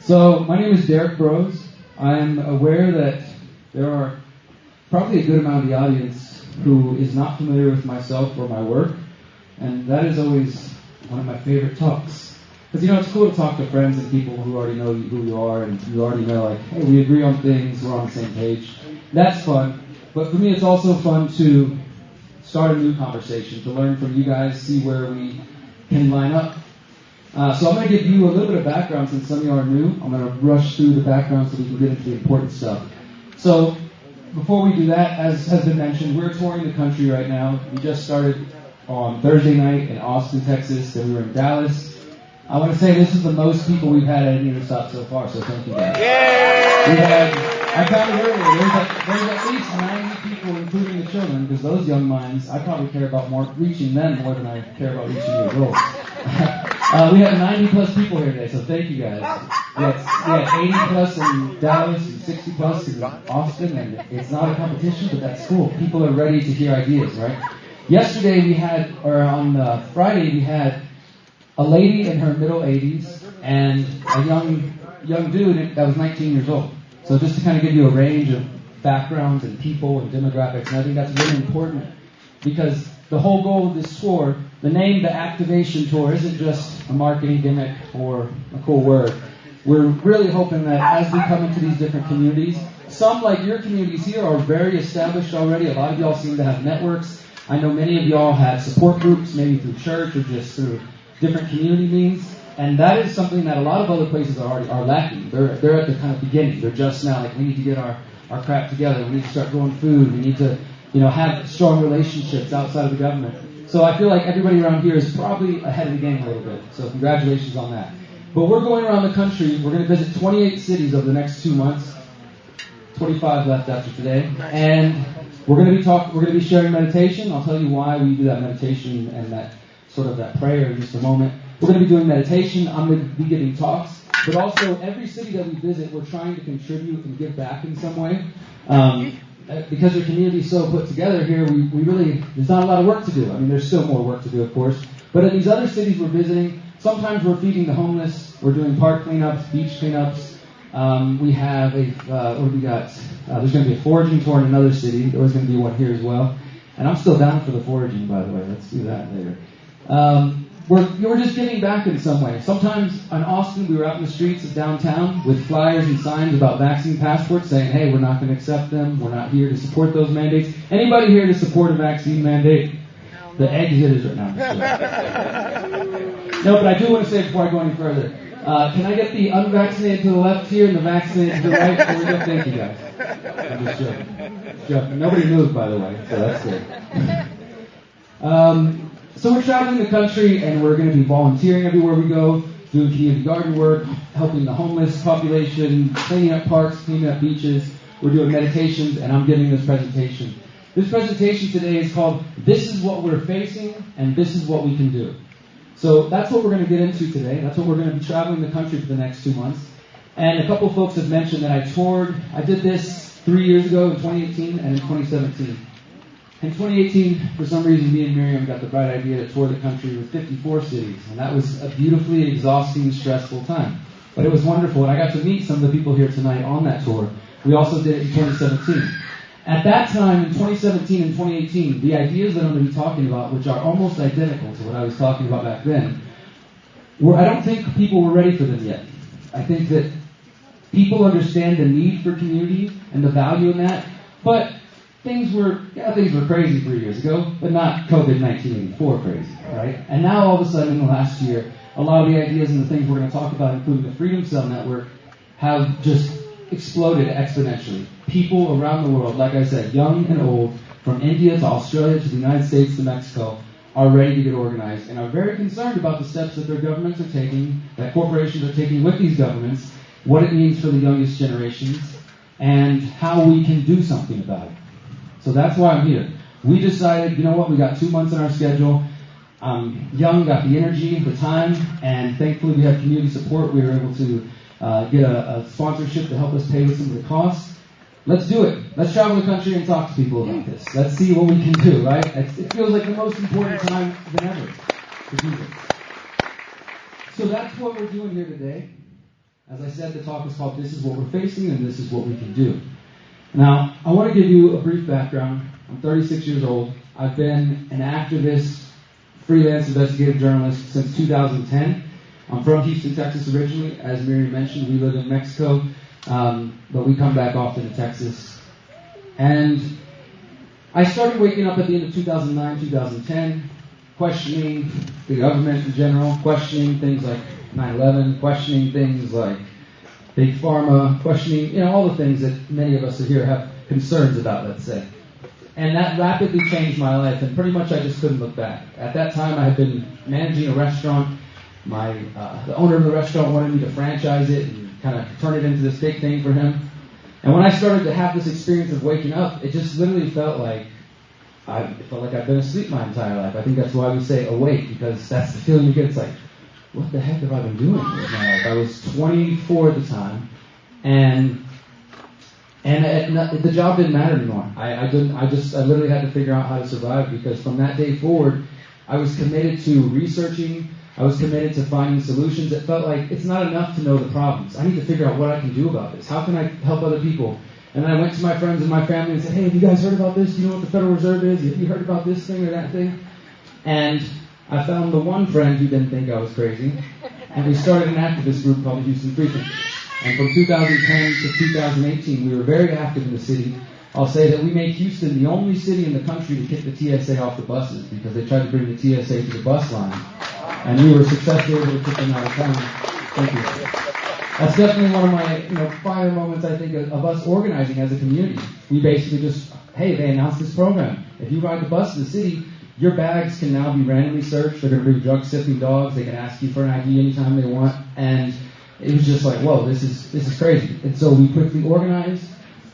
So, my name is Derrick Broze. I'm aware that there are probably a good amount of the audience who is not familiar with myself or my work, and that is always one of my favorite talks. Because, it's cool to talk to friends and people who already know who you are, and you already know, like, hey, we agree on things, we're on the same page. That's fun. But for me, it's also fun to start a new conversation, to learn from you guys, see where we can line up. So I'm going to give you a little bit of background since some of you are new. I'm going to rush through the background so we can get into the important stuff. So before we do that, as has been mentioned, we're touring the country right now. We just started on Thursday night in Austin, Texas, then we were in Dallas. I want to say this is the most people we've had at any of the stops so far, so thank you guys. I counted earlier, there's at least 90 people, including the children, because those young minds, I probably care about reaching them more than I care about reaching the adults. We have 90 plus people here today, so thank you guys. We had 80 plus in Dallas and 60 plus in Austin, and it's not a competition, but that's cool. People are ready to hear ideas, right? Yesterday on Friday we had a lady in her middle 80s and a young dude that was 19 years old. So just to kind of give you a range of backgrounds and people and demographics, and I think that's really important because the whole goal of this tour, the name, the Activation Tour, isn't just a marketing gimmick or a cool word. We're really hoping that as we come into these different communities, some like your communities here are very established already. A lot of y'all seem to have networks. I know many of y'all have support groups, maybe through church or just through different community means. And that is something that a lot of other places are lacking. They're at the kind of beginning. They're just now like, we need to get our crap together. We need to start growing food. We need to, have strong relationships outside of the government. So I feel like everybody around here is probably ahead of the game a little bit. So congratulations on that. But we're going around the country. We're going to visit 28 cities over the next 2 months. 25 left after today. And we're going to be sharing meditation. I'll tell you why we do that meditation and that prayer in just a moment. We're going to be doing meditation. I'm going to be giving talks. But also, every city that we visit, we're trying to contribute and give back in some way. Because the community is so put together here, there's not a lot of work to do. I mean, there's still more work to do, of course. But in these other cities we're visiting, sometimes we're feeding the homeless. We're doing park cleanups, beach cleanups. We have there's going to be a foraging tour in another city. There's going to be one here as well. And I'm still down for the foraging, by the way. Let's do that later. We're just giving back in some way. Sometimes in Austin, we were out in the streets of downtown with flyers and signs about vaccine passports saying, hey, we're not going to accept them. We're not here to support those mandates. Anybody here to support a vaccine mandate? The exit is right now. No, but I do want to say before I go any further, can I get the unvaccinated to the left here and the vaccinated to the right? Before we go? Thank you, guys. I'm just joking. Nobody moved, by the way, so that's good. So we're traveling the country, and we're going to be volunteering everywhere we go, doing community garden work, helping the homeless population, cleaning up parks, cleaning up beaches. We're doing meditations, and I'm giving this presentation. This presentation today is called, This is What We're Facing, and This is What We Can Do. So that's what we're going to get into today. That's what we're going to be traveling the country for the next 2 months. And a couple of folks have mentioned that I did this 3 years ago in 2018 and in 2017. In 2018, for some reason, me and Miriam got the bright idea to tour the country with 54 cities, and that was a beautifully exhausting, stressful time. But it was wonderful, and I got to meet some of the people here tonight on that tour. We also did it in 2017. At that time, in 2017 and 2018, the ideas that I'm going to be talking about, which are almost identical to what I was talking about back then, I don't think people were ready for them yet. I think that people understand the need for community and the value in that, but things were crazy 3 years ago, but not COVID-1984 crazy, right? And now all of a sudden in the last year, a lot of the ideas and the things we're going to talk about, including the Freedom Cell Network, have just exploded exponentially. People around the world, like I said, young and old, from India to Australia to the United States to Mexico, are ready to get organized and are very concerned about the steps that their governments are taking, that corporations are taking with these governments, what it means for the youngest generations, and how we can do something about it. So that's why I'm here. We decided, we got 2 months on our schedule. Young, got the energy, the time, and thankfully we had community support. We were able to get a sponsorship to help us pay with some of the costs. Let's do it. Let's travel the country and talk to people about this. Let's see what we can do, right? It feels like the most important time than ever to do this. So that's what we're doing here today. As I said, the talk is called This is What We're Facing and This is What We Can Do. Now, I want to give you a brief background. I'm 36 years old. I've been an activist, freelance investigative journalist since 2010. I'm from Houston, Texas originally. As Miriam mentioned, we live in Mexico, but we come back often to Texas. And I started waking up at the end of 2009, 2010, questioning the government in general, questioning things like 9/11, questioning things like Big Pharma, questioning, all the things that many of us here have concerns about, let's say. And that rapidly changed my life, and pretty much I just couldn't look back. At that time, I had been managing a restaurant. The owner of the restaurant wanted me to franchise it and kind of turn it into this big thing for him. And when I started to have this experience of waking up, it just literally felt like I've been asleep my entire life. I think that's why we say awake, because that's the feeling you get. It's like, what the heck have I been doing with my life? I was 24 at the time, and the job didn't matter anymore. I literally had to figure out how to survive, because from that day forward, I was committed to researching. I was committed to finding solutions. It felt like it's not enough to know the problems. I need to figure out what I can do about this. How can I help other people? And I went to my friends and my family and said, hey, have you guys heard about this? Do you know what the Federal Reserve is? Have you heard about this thing or that thing? And I found the one friend who didn't think I was crazy, and we started an activist group called the Houston Freethinkers. And from 2010 to 2018, we were very active in the city. I'll say that we made Houston the only city in the country to kick the TSA off the buses, because they tried to bring the TSA to the bus line. And we were successfully able to kick them out of town. Thank you. That's definitely one of my finer moments, I think, of us organizing as a community. We basically just, hey, they announced this program. If you ride the bus to the city, your bags can now be randomly searched. They're going to bring drug-sniffing dogs. They can ask you for an ID anytime they want. And it was just like, whoa, this is crazy. And so we quickly organized.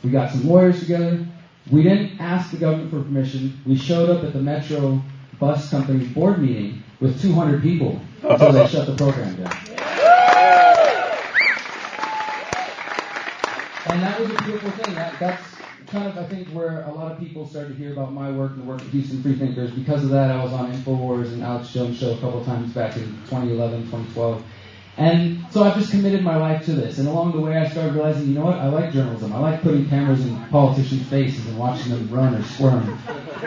We got some lawyers together. We didn't ask the government for permission. We showed up at the Metro Bus Company's board meeting with 200 people until they shut the program down. And that was a beautiful thing. That's kind of, I think, where a lot of people started to hear about my work and the work of Houston Freethinkers. Because of that, I was on InfoWars and Alex Jones' show a couple of times back in 2011, 2012. And so I've just committed my life to this. And along the way, I started realizing, you know what? I like journalism. I like putting cameras in politicians' faces and watching them run or squirm.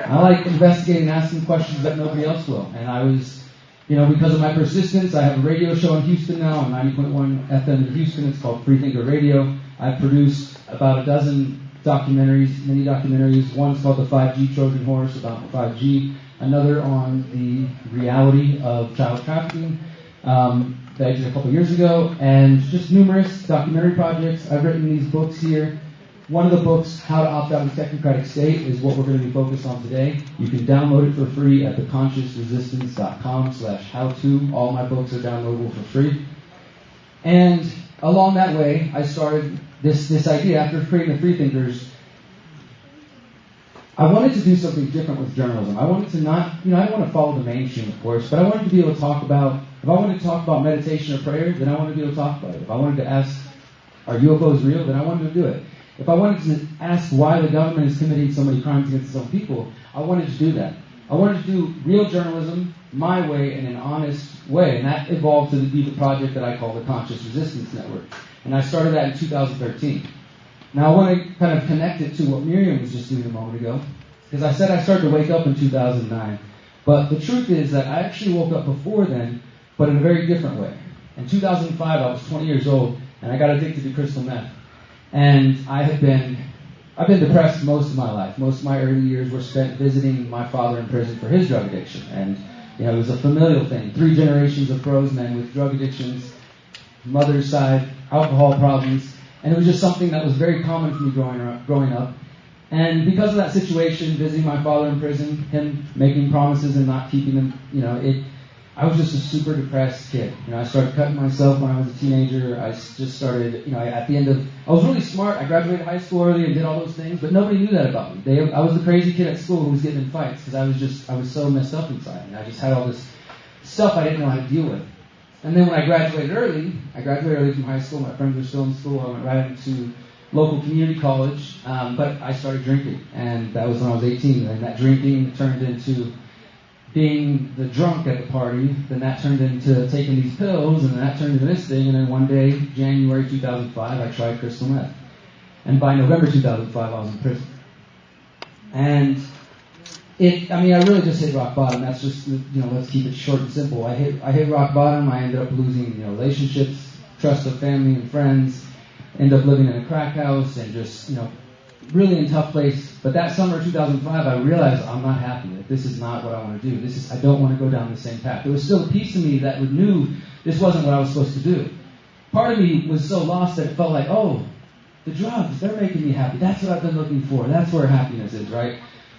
I like investigating and asking questions that nobody else will. And I was, because of my persistence, I have a radio show in Houston now on 90.1 FM in Houston. It's called Freethinker Radio. I've produced about a dozen documentaries, mini documentaries. One's called The 5G Trojan Horse, about 5G. Another on the reality of child trafficking. That I did a couple years ago, and just numerous documentary projects. I've written these books here. One of the books, How to Opt Out of the Technocratic State, is what we're going to be focused on today. You can download it for free at theconsciousresistance.com/how-to. All my books are downloadable for free. And along that way, I started this idea after creating the Freethinkers. I wanted to do something different with journalism. I wanted to not, I didn't want to follow the mainstream, of course, but I wanted to be able to talk about, if I wanted to talk about meditation or prayer, then I wanted to be able to talk about it. If I wanted to ask, are UFOs real? Then I wanted to do it. If I wanted to ask why the government is committing so many crimes against its own people, I wanted to do that. I wanted to do real journalism my way in an honest way, and that evolved to be the project that I call the Conscious Resistance Network. And I started that in 2013. Now, I want to kind of connect it to what Miriam was just doing a moment ago, because I said I started to wake up in 2009. But the truth is that I actually woke up before then, but in a very different way. In 2005, I was 20 years old, and I got addicted to crystal meth. And I've been depressed most of my life. Most of my early years were spent visiting my father in prison for his drug addiction. And, it was a familial thing. 3 generations of Broze men with drug addictions, mother's side, alcohol problems. And it was just something that was very common for me growing up. And because of that situation, visiting my father in prison, him making promises and not keeping them, I was just a super depressed kid. I started cutting myself when I was a teenager. I just started, at the end of, I was really smart. I graduated high school early and did all those things, but nobody knew that about me. I was the crazy kid at school who was getting in fights because I was so messed up inside. And I just had all this stuff I didn't know how to deal with. And then when I graduated early from high school. My friends were still in school. I went right into local community college, but I started drinking. And that was when I was 18. And that drinking turned into being the drunk at the party, then that turned into taking these pills, and then that turned into this thing, and then one day, January 2005, I tried crystal meth. And by November 2005, I was in prison. And I really just hit rock bottom. That's just, let's keep it short and simple. I hit rock bottom. I ended up losing, relationships, trust of family and friends, ended up living in a crack house, and just, really in a tough place. But that summer of 2005, I realized I'm not happy. Like, this is not what I want to do. I don't want to go down the same path. There was still a piece of me that knew this wasn't what I was supposed to do. Part of me was so lost that it felt like, oh, the drugs, they're making me happy. That's what I've been looking for. That's where happiness is, right?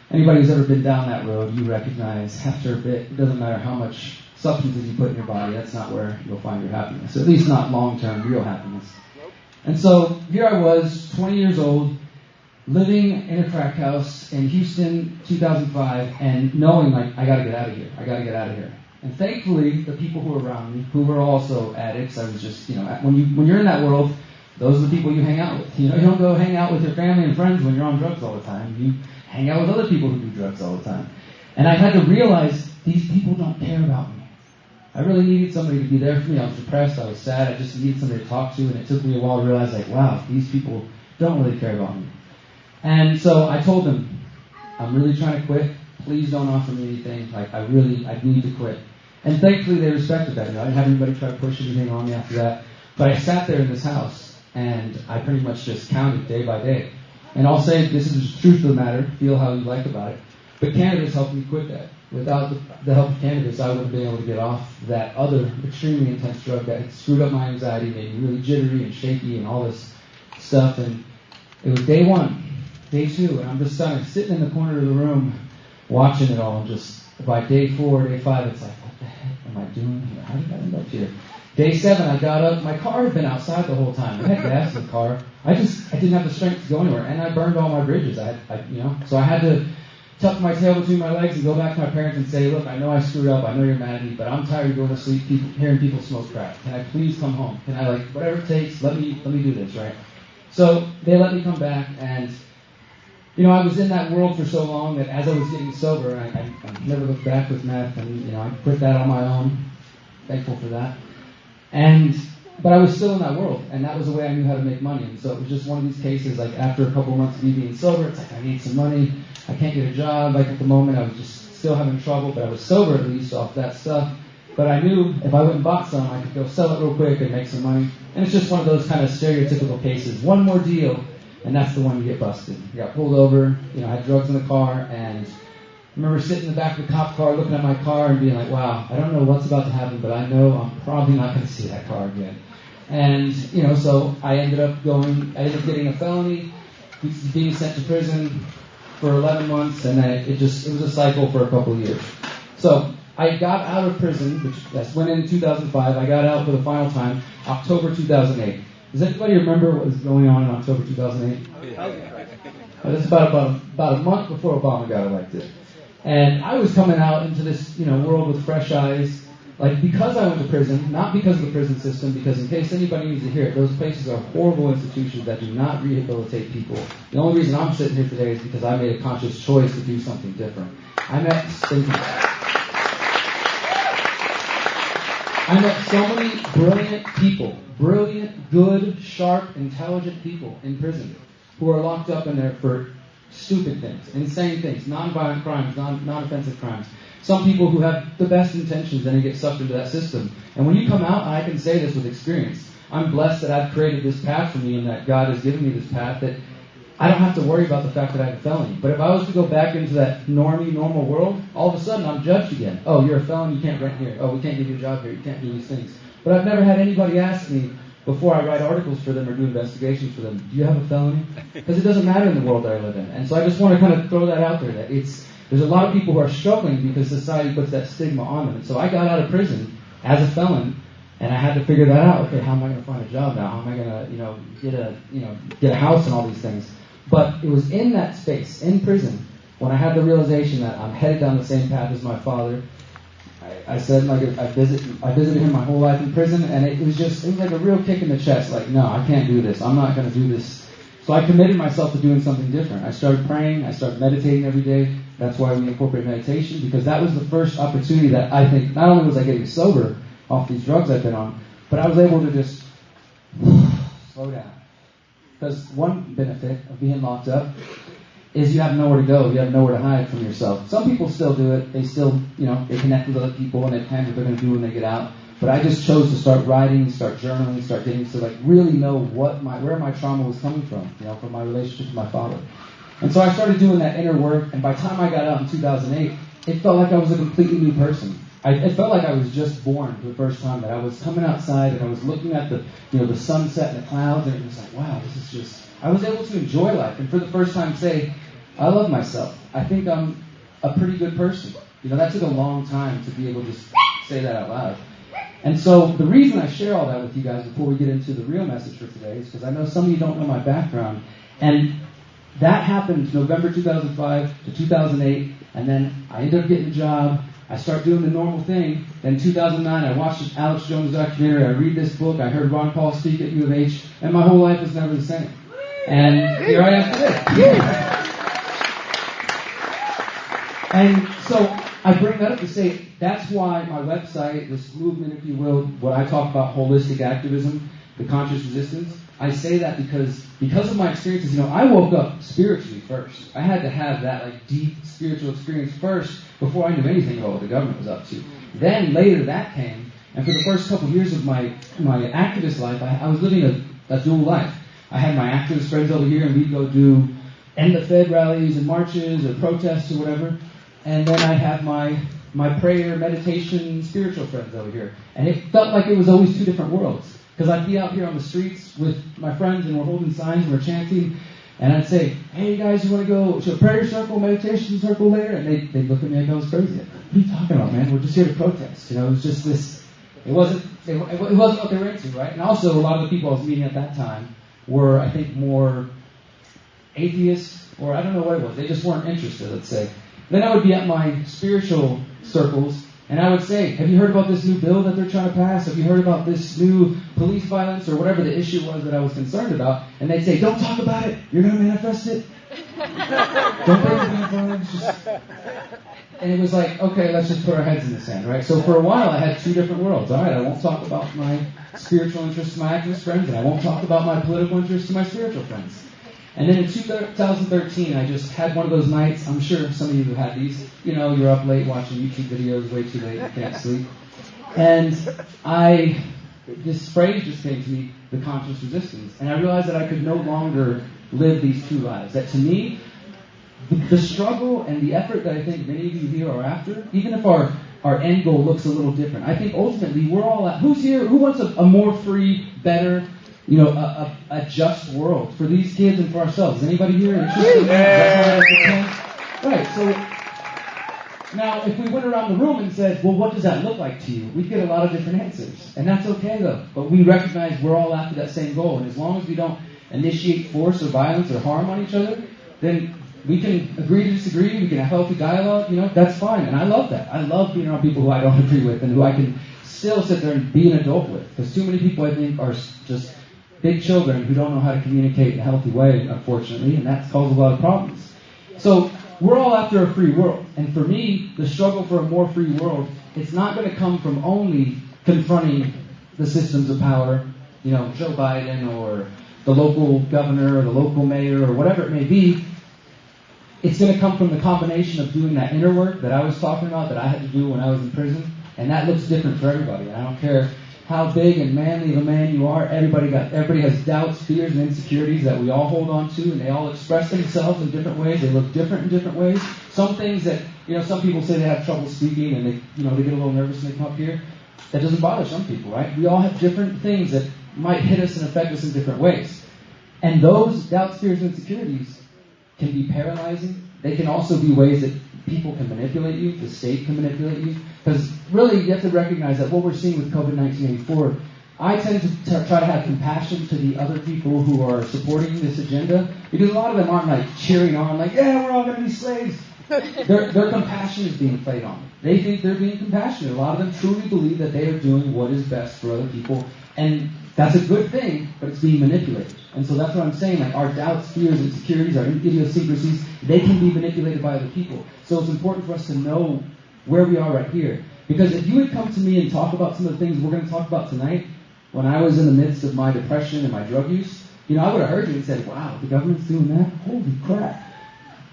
Anybody who's ever been down that road, you recognize after a bit, it doesn't matter how much substances you put in your body, that's not where you'll find your happiness. At least not long-term, real happiness. And so here I was, 20 years old, living in a crack house in Houston, 2005, and knowing, like, I got to get out of here. I got to get out of here. And thankfully, the people who were around me, who were also addicts, I was just, when you're in that world, those are the people you hang out with. You don't go hang out with your family and friends when you're on drugs all the time. You hang out with other people who do drugs all the time. And I had to realize these people don't care about me. I really needed somebody to be there for me. I was depressed. I was sad. I just needed somebody to talk to. And it took me a while to realize, like, wow, these people don't really care about me. And so I told them, I'm really trying to quit. Please don't offer me anything. Like, I need to quit. And thankfully they respected that. I didn't have anybody try to push anything on me after that. But I sat there in this house, and I pretty much just counted day by day. And I'll say this is the truth of the matter. Feel how you like about it. But cannabis helped me quit that. Without the help of cannabis, I wouldn't have been able to get off that other extremely intense drug that had screwed up my anxiety, made me really jittery and shaky and all this stuff. And it was day one, day two, and I'm just kind of sitting in the corner of the room watching it all. And just by day 4, day 5, it's like, what the heck am I doing here? How did I end up here? Day 7, I got up. My car had been outside the whole time. I had gas in the car. I didn't have the strength to go anywhere, and I burned all my bridges. So I had to tuck my tail between my legs and go back to my parents and say, look, I know I screwed up. I know you're mad at me, but I'm tired of going to sleep, hearing people smoke crack. Can I please come home? Can I, whatever it takes, let me do this, right? So they let me come back, and I was in that world for so long that as I was getting sober, I never looked back with meth, and I quit that on my own. Thankful for that. But I was still in that world, and that was the way I knew how to make money. And so it was just one of these cases, like after a couple of months of me being sober, it's like I need some money. I can't get a job. Like at the moment, I was just still having trouble, but I was sober at least off that stuff. But I knew if I went and bought some, I could go sell it real quick and make some money. And it's just one of those kind of stereotypical cases. One more deal, and that's the one you get busted. You got pulled over. I had drugs in the car, and I remember sitting in the back of the cop car, looking at my car and being like, wow, I don't know what's about to happen, but I know I'm probably not going to see that car again. And, so I ended up getting a felony, being sent to prison for 11 months, and then it was a cycle for a couple of years. So I got out of prison, that's went in 2005. I got out for the final time, October 2008. Does anybody remember what was going on in October 2008? That's about a month before Obama got elected. And I was coming out into this, world with fresh eyes, because I went to prison, not because of the prison system, because in case anybody needs to hear it, those places are horrible institutions that do not rehabilitate people. The only reason I'm sitting here today is because I made a conscious choice to do something different. I met so many brilliant people, good, sharp, intelligent people in prison who are locked up in there for stupid things, insane things, non-violent crimes, non-offensive crimes. Some people who have the best intentions and they get sucked into that system. And when you come out, and I can say this with experience, I'm blessed that I've created this path for me and that God has given me this path that I don't have to worry about the fact that I have a felony. But if I was to go back into that normal world, all of a sudden I'm judged again. Oh, you're a felon, you can't rent here. Oh, we can't give you a job here, you can't do these things. But I've never had anybody ask me, before I write articles for them or do investigations for them, do you have a felony? Because it doesn't matter in the world that I live in. And so I just want to kind of throw that out there, that there's a lot of people who are struggling because society puts that stigma on them. And so I got out of prison as a felon, and I had to figure that out. Okay, how am I going to find a job now? How am I going to, get a house and all these things? But it was in that space, in prison, when I had the realization that I'm headed down the same path as my father. I said, I visited him my whole life in prison, and it was like a real kick in the chest. Like, no, I can't do this. I'm not going to do this So I committed myself to doing something different. I started praying. I started meditating every day. That's why we incorporate meditation, because that was the first opportunity that I think, not only was I getting sober off these drugs I've been on, but I was able to just slow down. Because one benefit of being locked up is you have nowhere to go. You have nowhere to hide from yourself. Some people still do it. They still, they connect with other people and they plan what they're going to do when they get out. But I just chose to start writing, start journaling, start getting to really know where my trauma was coming from, from my relationship with my father. And so I started doing that inner work, and by the time I got out in 2008, it felt like I was a completely new person. It felt like I was just born for the first time, that I was coming outside and I was looking at the sunset and the clouds, and it was like, wow, this is just, I was able to enjoy life, and for the first time say, I love myself. I think I'm a pretty good person. That took a long time to be able to say that out loud. And so the reason I share all that with you guys before we get into the real message for today is because I know some of you don't know my background. And that happened November 2005 to 2008, and then I ended up getting a job. I started doing the normal thing. Then 2009, I watched an Alex Jones documentary. I read this book. I heard Ron Paul speak at U of H, and my whole life was never the same. And here I am today. And so I bring that up to say that's why my website, this movement, if you will, what I talk about, holistic activism, the conscious resistance, I say that because of my experiences, I woke up spiritually first. I had to have that deep spiritual experience first before I knew anything about what the government was up to. Then later that came, and for the first couple of years of my activist life, I was living a dual life. I had my activist friends over here, and we'd go do end the Fed rallies and marches or protests or whatever. And then I had my prayer, meditation, spiritual friends over here. And it felt like it was always two different worlds. Because I'd be out here on the streets with my friends and we're holding signs and we're chanting. And I'd say, hey guys, you want to go to a prayer circle, meditation circle later? And they'd look at me like I was crazy. What are you talking about, man? We're just here to protest. It was just this, it wasn't what they were into, right? And also a lot of the people I was meeting at that time were, I think, more atheists, or I don't know what it was. They just weren't interested, let's say. Then I would be at my spiritual circles, and I would say, have you heard about this new bill that they're trying to pass? Have you heard about this new police violence or whatever the issue was that I was concerned about? And they'd say, don't talk about it. You're going to manifest it. Don't bring it in. And it was like, okay, let's just put our heads in the sand, right? So for a while, I had two different worlds. All right, I won't talk about my spiritual interests to my activist friends, and I won't talk about my political interests to my spiritual friends. And then in 2013, I just had one of those nights. I'm sure some of you have had these. You're up late watching YouTube videos, way too late, you can't sleep. And this phrase just came to me, the conscious resistance. And I realized that I could no longer live these two lives. That to me, the struggle and the effort that I think many of you here are after, even if our end goal looks a little different, I think ultimately we're all at, who's here, who wants a more free, better, a just world for these kids and for ourselves? Is anybody here interested in that? Right, so now if we went around the room and said, well, what does that look like to you? We'd get a lot of different answers. And that's okay, though. But we recognize we're all after that same goal. And as long as we don't initiate force or violence or harm on each other, then we can agree to disagree. We can have healthy dialogue. That's fine. And I love that. I love being around people who I don't agree with and who I can still sit there and be an adult with. Because too many people, I think, are just big children who don't know how to communicate in a healthy way, unfortunately, and that's caused a lot of problems. So we're all after a free world. And for me, the struggle for a more free world, it's not going to come from only confronting the systems of power, Joe Biden or the local governor or the local mayor or whatever it may be. It's going to come from the combination of doing that inner work that I was talking about that I had to do when I was in prison. And that looks different for everybody. I don't care how big and manly of a man you are. Everybody has doubts, fears, and insecurities that we all hold on to, and they all express themselves in different ways. They look different in different ways. Some things that, some people say they have trouble speaking and they get a little nervous when they come up here. That doesn't bother some people, right? We all have different things that might hit us and affect us in different ways. And those doubts, fears, and insecurities can be paralyzing. They can also be ways that people can manipulate you, the state can manipulate you. Because really, you have to recognize that what we're seeing with COVID-19 I tend to try to have compassion to the other people who are supporting this agenda, because a lot of them aren't cheering on, yeah, we're all going to be slaves. Their compassion is being played on. They think they're being compassionate. A lot of them truly believe that they are doing what is best for other people, and that's a good thing, but it's being manipulated. And so that's what I'm saying, like our doubts, fears, insecurities, our idiosyncrasies, they can be manipulated by other people. So it's important for us to know where we are right here. Because if you would come to me and talk about some of the things we're going to talk about tonight, when I was in the midst of my depression and my drug use, I would have heard you and said, wow, the government's doing that? Holy crap.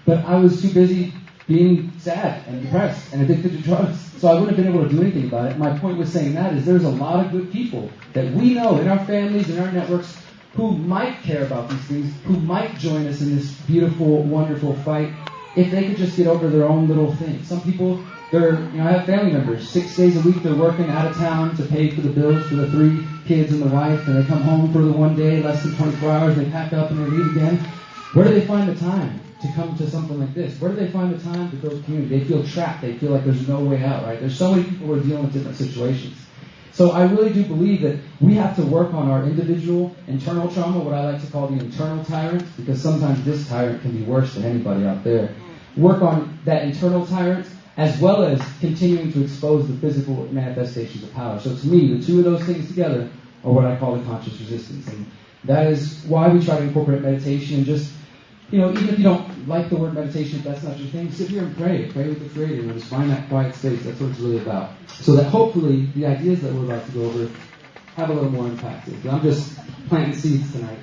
But I was too busy being sad and depressed and addicted to drugs. So I wouldn't have been able to do anything about it. My point with saying that is there's a lot of good people that we know in our families, in our networks, who might care about these things, who might join us in this beautiful, wonderful fight if they could just get over their own little thing. Some people, I have family members, 6 days a week they're working out of town to pay for the bills for the 3 kids and the wife, and they come home for the one day, less than 24 hours, they pack up and they leave again. Where do they find the time to come to something like this? Where do they find the time to build community? They feel trapped. They feel like there's no way out, right? There's so many people who are dealing with different situations. So I really do believe that we have to work on our individual internal trauma, what I like to call the internal tyrant, because sometimes this tyrant can be worse than anybody out there. Work on that internal tyrant, as well as continuing to expose the physical manifestations of power. So to me, the two of those things together are what I call the conscious resistance. And that is why we try to incorporate meditation and just, even if you don't like the word meditation, if that's not your thing, sit here and pray. Pray with the Creator and just find that quiet space. That's what it's really about. So that hopefully the ideas that we're about to go over have a little more impact. I'm just planting seeds tonight,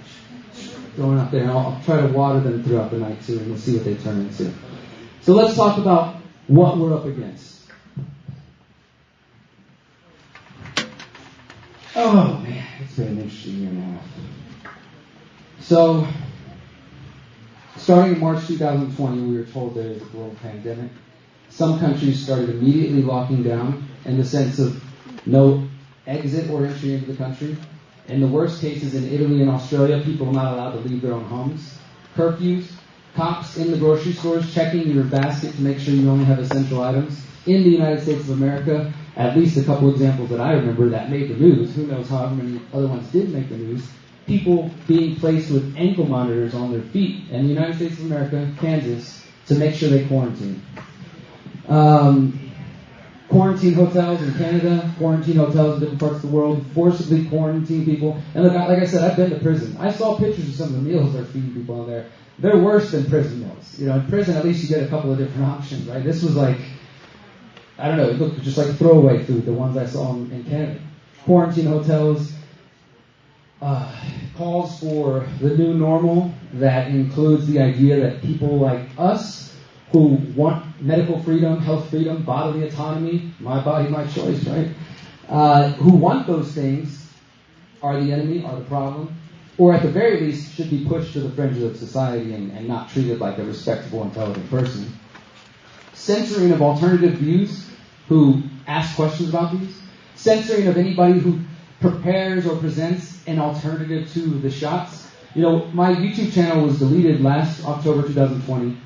going out there. And I'll try to water them throughout the night too, and we'll see what they turn into. So let's talk about what we're up against. Oh man, it's been an interesting year and a half. So, starting in March 2020, we were told there is a global pandemic. Some countries started immediately locking down in the sense of no exit or entry into the country. In the worst cases in Italy and Australia, people are not allowed to leave their own homes. Curfews, cops in the grocery stores checking your basket to make sure you only have essential items. In the United States of America, at least a couple examples that I remember that made the news. Who knows how many other ones did make the news. People being placed with ankle monitors on their feet in the United States of America, Kansas, to make sure they quarantine. Quarantine hotels in Canada, quarantine hotels in different parts of the world, forcibly quarantine people. And look, like I said, I've been to prison. I saw pictures of some of the meals they're feeding people in there. They're worse than prison meals. In prison, at least you get a couple of different options, right? This was like, I don't know, it looked just like throwaway food, the ones I saw in Canada. Quarantine hotels, calls for the new normal that includes the idea that people like us who want medical freedom, health freedom, bodily autonomy, my body, my choice, right? Who want those things are the enemy, are the problem, or at the very least should be pushed to the fringes of society and not treated like a respectable, intelligent person. Censoring of alternative views who ask questions about these. Censoring of anybody who prepares or presents an alternative to the shots. My YouTube channel was deleted last October 2020,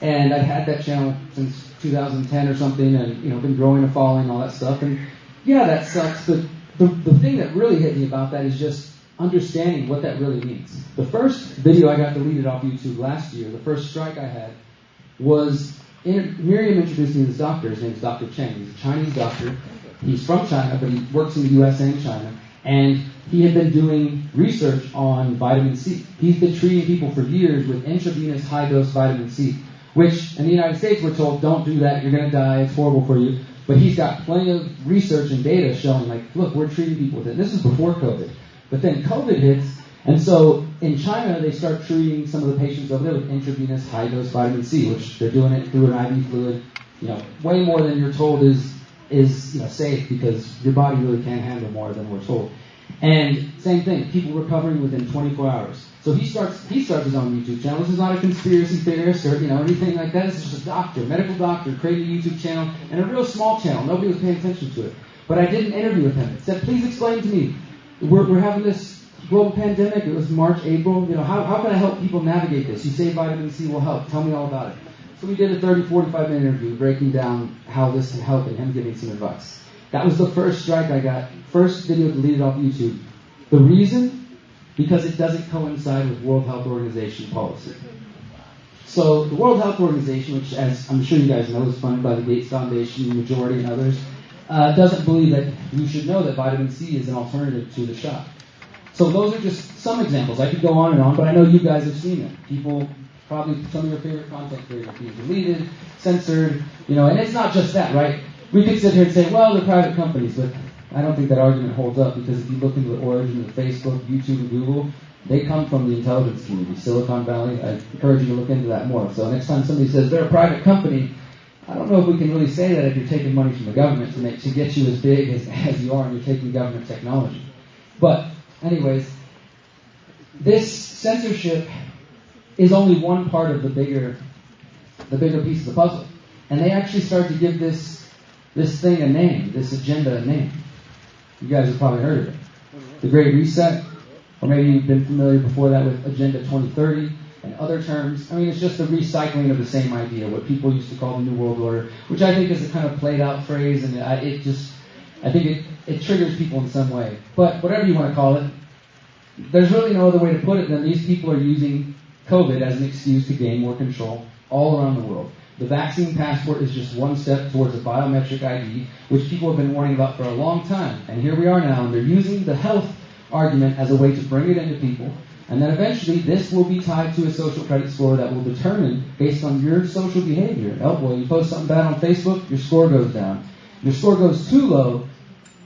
and I've had that channel since 2010 or something, and been growing a following, all that stuff. And yeah, that sucks. But the thing that really hit me about that is just understanding what that really means. The first video I got deleted off YouTube last year, the first strike I had, was Miriam introduced me to this doctor. His name is Dr. Cheng. He's a Chinese doctor. He's from China, but he works in the U.S. and China. And he had been doing research on vitamin C. He's been treating people for years with intravenous high-dose vitamin C, which in the United States we're told, don't do that, you're going to die, it's horrible for you. But he's got plenty of research and data showing, look, we're treating people with it. This is before COVID. But then COVID hits, and so in China they start treating some of the patients over there with intravenous high-dose vitamin C, which they're doing it through an IV fluid, way more than you're told is safe, because your body really can't handle more than we're told. And same thing, people recovering within 24 hours. So he starts his own YouTube channel. This is not a conspiracy theorist or anything like that. This is just a doctor, medical doctor, created a YouTube channel, and a real small channel. Nobody was paying attention to it. But I did an interview with him. It said, please explain to me. We're having this global pandemic. It was March, April. How can I help people navigate this? You say vitamin C will help. Tell me all about it. So we did a 30, 45-minute interview breaking down how this can help and him giving some advice. That was the first strike I got. First video deleted off YouTube. The reason? Because it doesn't coincide with World Health Organization policy. So the World Health Organization, which as I'm sure you guys know is funded by the Gates Foundation, the majority and others, doesn't believe that you should know that vitamin C is an alternative to the shot. So So those are just some examples. I could go on and on, but I know you guys have seen it. People, probably some of your favorite content creators being deleted, censored, and it's not just that, right? We could sit here and say, well, they're private companies, but I don't think that argument holds up, because if you look into the origin of Facebook, YouTube, and Google, they come from the intelligence community, Silicon Valley. I encourage you to look into that more. So next time somebody says they're a private company, I don't know if we can really say that if you're taking money from the government to get you as big as you are and you're taking government technology. But anyways, this censorship is only one part of the bigger piece of the puzzle. And they actually start to give this thing a name, this agenda a name. You guys have probably heard of it. The Great Reset, or maybe you've been familiar before that with Agenda 2030 and other terms. I mean, it's just a recycling of the same idea, what people used to call the New World Order, which I think is a kind of played out phrase, and I think it triggers people in some way. But whatever you want to call it, there's really no other way to put it than these people are using COVID as an excuse to gain more control all around the world. The vaccine passport is just one step towards a biometric ID, which people have been warning about for a long time. And here we are now, and they're using the health argument as a way to bring it into people. And then eventually this will be tied to a social credit score that will determine, based on your social behavior. Oh, well, you post something bad on Facebook, your score goes down. Your score goes too low,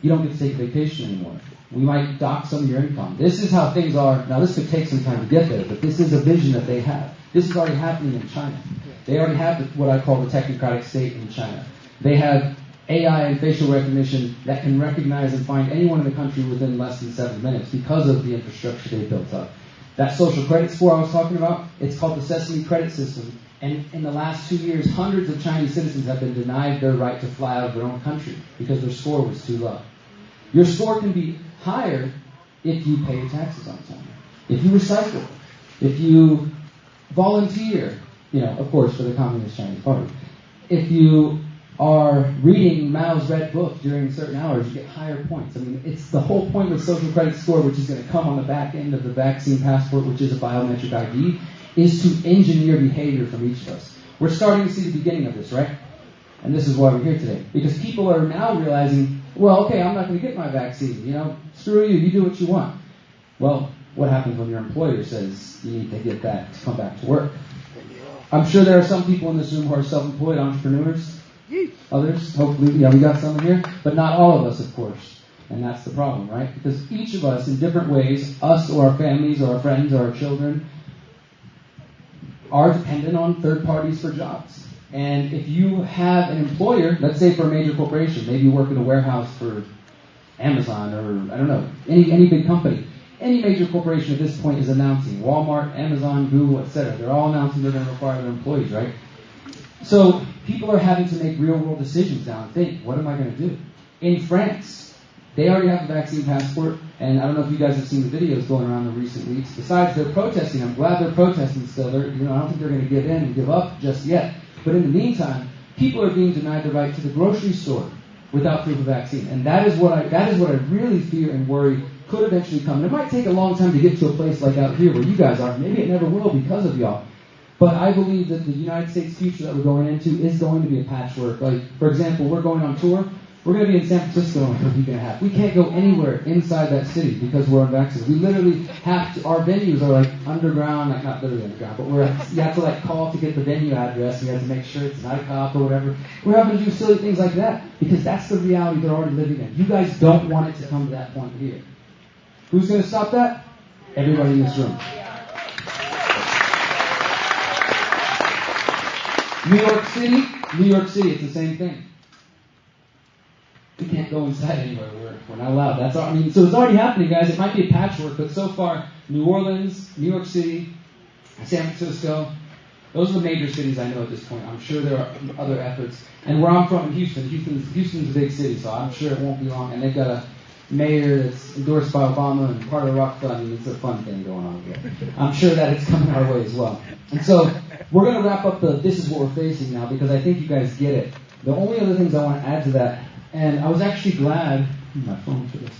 you don't get to take a vacation anymore. We might dock some of your income. This is how things are. Now, this could take some time to get there, but this is a vision that they have. This is already happening in China. They already have what I call the technocratic state in China. They have AI and facial recognition that can recognize and find anyone in the country within less than 7 minutes because of the infrastructure they built up. That social credit score I was talking about, it's called the Sesame Credit System. And in the last 2 years, hundreds of Chinese citizens have been denied their right to fly out of their own country because their score was too low. Your score can be higher if you pay your taxes on time, if you recycle, if you volunteer, of course, for the Communist Chinese Party. If you are reading Mao's Red Book during certain hours, you get higher points. I mean, it's the whole point with social credit score, which is going to come on the back end of the vaccine passport, which is a biometric ID, is to engineer behavior from each of us. We're starting to see the beginning of this, right? And this is why we're here today. Because people are now realizing, well, okay, I'm not going to get my vaccine. Screw you do what you want. Well, what happens when your employer says you need to get that to come back to work? I'm sure there are some people in this room who are self-employed entrepreneurs. Others, hopefully, we got some in here. But not all of us, of course. And that's the problem, right? Because each of us, in different ways, us or our families or our friends or our children, are dependent on third parties for jobs. And if you have an employer, let's say for a major corporation, maybe you work in a warehouse for Amazon or, I don't know, any big company. Any major corporation at this point is announcing, Walmart, Amazon, Google, etc. They're all announcing they're going to require their employees, right? So people are having to make real-world decisions now and think, what am I going to do? In France, they already have a vaccine passport, and I don't know if you guys have seen the videos going around in recent weeks. Besides, they're protesting. I'm glad they're protesting still. I don't think they're going to give in and give up just yet. But in the meantime, people are being denied the right to the grocery store without proof of vaccine. And that is what I really fear and worry could eventually come. And it might take a long time to get to a place like out here where you guys are. Maybe it never will because of y'all. But I believe that the United States future that we're going into is going to be a patchwork. Like, for example, we're going on tour. We're going to be in San Francisco in a week and a half. We can't go anywhere inside that city because we're unvaccinated. We literally have to, our venues are like underground, like not literally underground, but you have to like call to get the venue address. You have to make sure it's not a cop or whatever. We're having to do silly things like that because that's the reality they're already living in. You guys don't want it to come to that point here. Who's going to stop that? Everybody in this room. New York City, it's the same thing. We can't go inside anywhere. We're not allowed. So it's already happening, guys. It might be a patchwork, but so far, New Orleans, New York City, San Francisco, those are the major cities I know at this point. I'm sure there are other efforts. And where I'm from in Houston, Houston's a big city, so I'm sure it won't be long. And they've got a mayor that's endorsed by Obama and part of the Rockefeller. I mean, it's a fun thing going on here. I'm sure that it's coming our way as well. And so we're going to wrap up this is what we're facing now, because I think you guys get it. The only other things I want to add to that, and I was actually glad, my phone for this.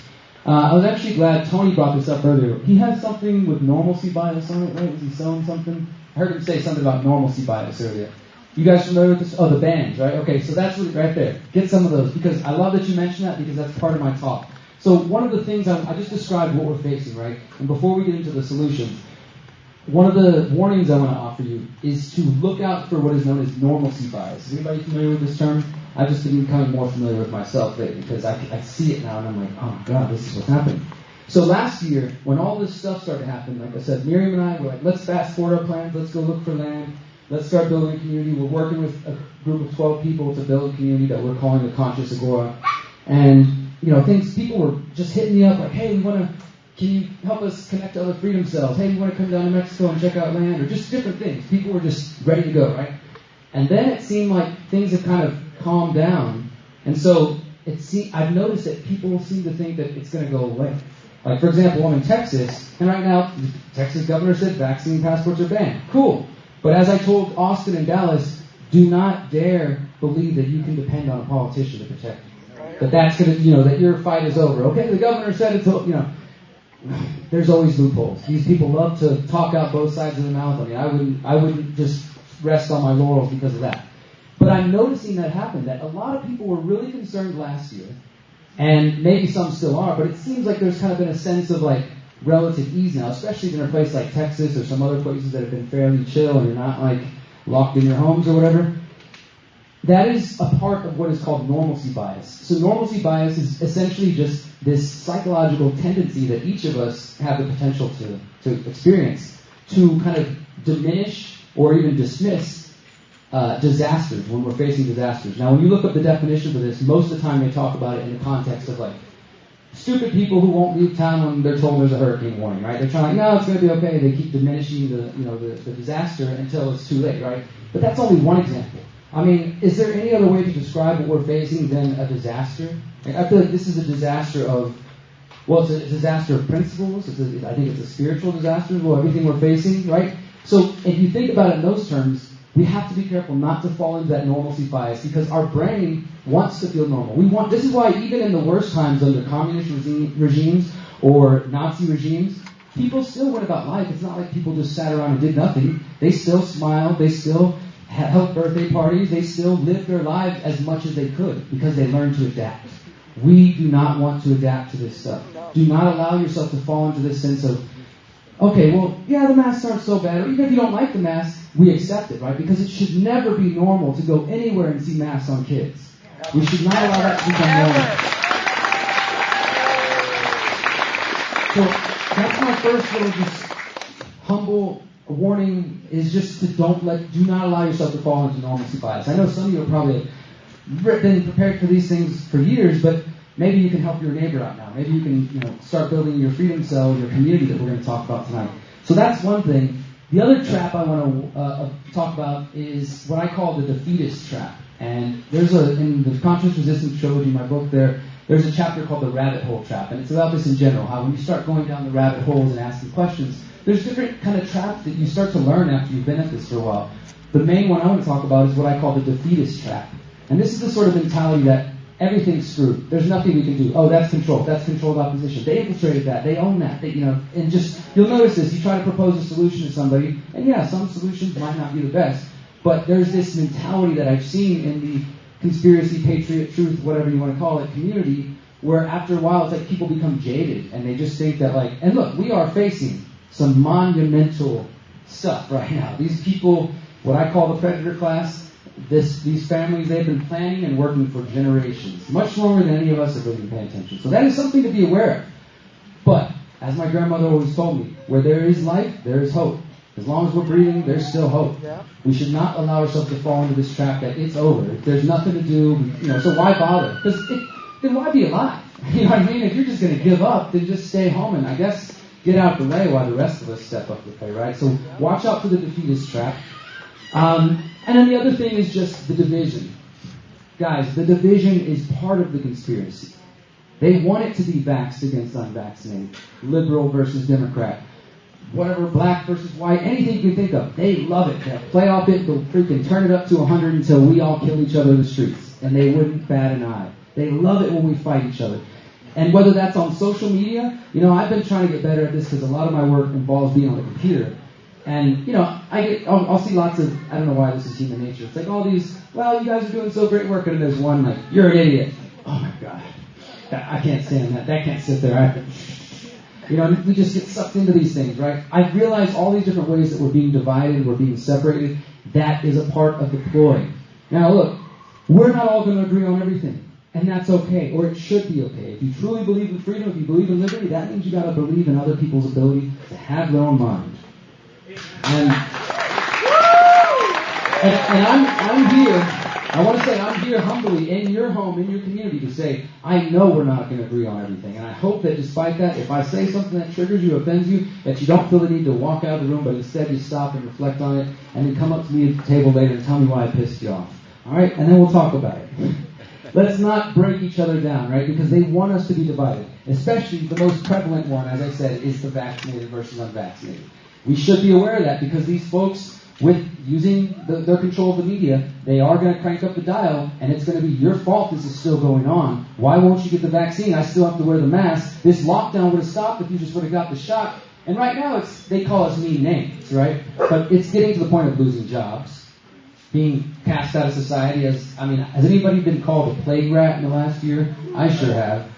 I was actually glad Tony brought this up earlier. He has something with normalcy bias on it, right? Was he selling something? I heard him say something about normalcy bias earlier. You guys familiar with this? Oh, the bands, right? Okay, so that's right there. Get some of those, because I love that you mentioned that, because that's part of my talk. So one of the things, I just described what we're facing, right? And before we get into the solutions, one of the warnings I want to offer you is to look out for what is known as normalcy bias. Is anybody familiar with this term? I've just been becoming more familiar with myself lately because I see it now and I'm like, oh God, this is what's happening. So last year, when all this stuff started to happen, like I said, Miriam and I were like, let's fast forward our plans, let's go look for land, let's start building a community. We're working with a group of 12 people to build a community that we're calling the Conscious Agora. And, people were just hitting me up like, hey, can you help us connect to other freedom cells? Hey, we want to come down to Mexico and check out land, or just different things. People were just ready to go, right? And then it seemed like things have kind of calmed down. And so I've noticed that people seem to think that it's going to go away. Like, for example, I'm in Texas, and right now, the Texas governor said vaccine passports are banned. Cool. But as I told Austin and Dallas, do not dare believe that you can depend on a politician to protect you. That that's going to, that your fight is over. Okay, the governor said it's, there's always loopholes. These people love to talk out both sides of the mouth. I mean, I wouldn't just rest on my laurels because of that. But I'm noticing that happen, that a lot of people were really concerned last year, and maybe some still are, but it seems like there's kind of been a sense of like relative ease now, especially in a place like Texas or some other places that have been fairly chill and you're not like locked in your homes or whatever. That is a part of what is called normalcy bias. So normalcy bias is essentially just this psychological tendency that each of us have the potential to experience to kind of diminish or even dismiss disasters when we're facing disasters. Now, when you look up the definition for this, most of the time they talk about it in the context of like stupid people who won't leave town when they're told there's a hurricane warning, right? They're trying, no, it's going to be okay. They keep diminishing the disaster until it's too late, right? But that's only one example. I mean, is there any other way to describe what we're facing than a disaster? Like, I feel like this is a disaster of, it's a disaster of principles. I think it's a spiritual disaster, everything we're facing, right? So if you think about it in those terms, we have to be careful not to fall into that normalcy bias because our brain wants to feel normal. This is why even in the worst times under communist regimes or Nazi regimes, people still went about life. It's not like people just sat around and did nothing. They still smiled. They still held birthday parties. They still lived their lives as much as they could because they learned to adapt. We do not want to adapt to this stuff. Do not allow yourself to fall into this sense of, okay, the masks aren't so bad. Or even if you don't like the mask, we accept it, right? Because it should never be normal to go anywhere and see masks on kids. We should not allow that to become normal. So that's my first little just humble warning is just to do not allow yourself to fall into normalcy bias. I know some of you have probably been prepared for these things for years, but maybe you can help your neighbor out now. Maybe you can start building your freedom cell, your community that we're going to talk about tonight. So that's one thing. The other trap I want to talk about is what I call the defeatist trap. And in the Conscious Resistance Trilogy, my book there's a chapter called the rabbit hole trap. And it's about this in general, how when you start going down the rabbit holes and asking questions, there's different kind of traps that you start to learn after you've been at this for a while. The main one I want to talk about is what I call the defeatist trap. And this is the sort of mentality that everything's screwed. There's nothing we can do. Oh, that's control. That's controlled opposition. They infiltrated that. They own that. And just, you'll notice this. You try to propose a solution to somebody, and yeah, some solutions might not be the best, but there's this mentality that I've seen in the conspiracy, patriot, truth, whatever you want to call it, community, where after a while it's like people become jaded, and they just think that and look, we are facing some monumental stuff right now. These people, what I call the predator class, these families, they've been planning and working for generations, much longer than any of us have really been paying attention. So that is something to be aware of. But, as my grandmother always told me, where there is life, there is hope. As long as we're breathing, there's still hope. Yeah. We should not allow ourselves to fall into this trap that it's over. If there's nothing to do, so why bother? Because then why be alive? You know what I mean? If you're just going to give up, then just stay home and I guess get out of the way while the rest of us step up to the plate, right? So watch out for the defeatist trap. And then the other thing is just the division. Guys, the division is part of the conspiracy. They want it to be vaxxed against unvaccinated, liberal versus Democrat, whatever, black versus white, anything you can think of. They love it. They'll play off it, they'll freaking turn it up to 100 until we all kill each other in the streets. And they wouldn't bat an eye. They love it when we fight each other. And whether that's on social media, I've been trying to get better at this because a lot of my work involves being on the computer. And, I'll see lots of, I don't know why this is human nature. It's like all these, well, you guys are doing so great work, and there's one like, you're an idiot. Oh my God. I can't stand that. That can't sit there. We just get sucked into these things, right? I realize all these different ways that we're being divided, we're being separated. That is a part of the ploy. Now look, we're not all going to agree on everything. And that's okay, or it should be okay. If you truly believe in freedom, if you believe in liberty, that means you got to believe in other people's ability to have their own mind. And I'm here. I want to say I'm here humbly in your home, in your community, to say I know we're not going to agree on everything, and I hope that despite that, if I say something that triggers you, offends you, that you don't feel the need to walk out of the room, but instead you stop and reflect on it, and then come up to me at the table later and tell me why I pissed you off. All right, and then we'll talk about it. Let's not break each other down, right? Because they want us to be divided. Especially the most prevalent one, as I said, is the vaccinated versus unvaccinated. We should be aware of that because these folks, with using their control of the media, they are going to crank up the dial, and it's going to be your fault this is still going on. Why won't you get the vaccine? I still have to wear the mask. This lockdown would have stopped if you just would have got the shot. And right now, they call us mean names, right? But it's getting to the point of losing jobs, being cast out of society. Has anybody been called a plague rat in the last year? I sure have.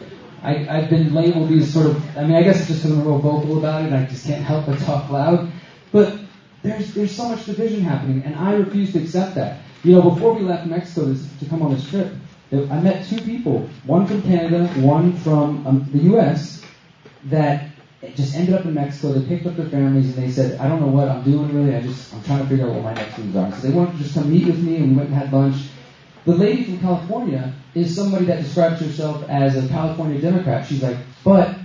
I've been labeled these sort of, I guess it's just because I'm real vocal about it, and I just can't help but talk loud. But there's so much division happening, and I refuse to accept that. Before we left Mexico to come on this trip, I met two people, one from Canada, one from the U.S., that just ended up in Mexico. They picked up their families, and they said, I don't know what I'm doing really, I'm trying to figure out what my next moves are. So they wanted to just come meet with me, and we went and had lunch. The lady from California is somebody that describes herself as a California Democrat. She's like, but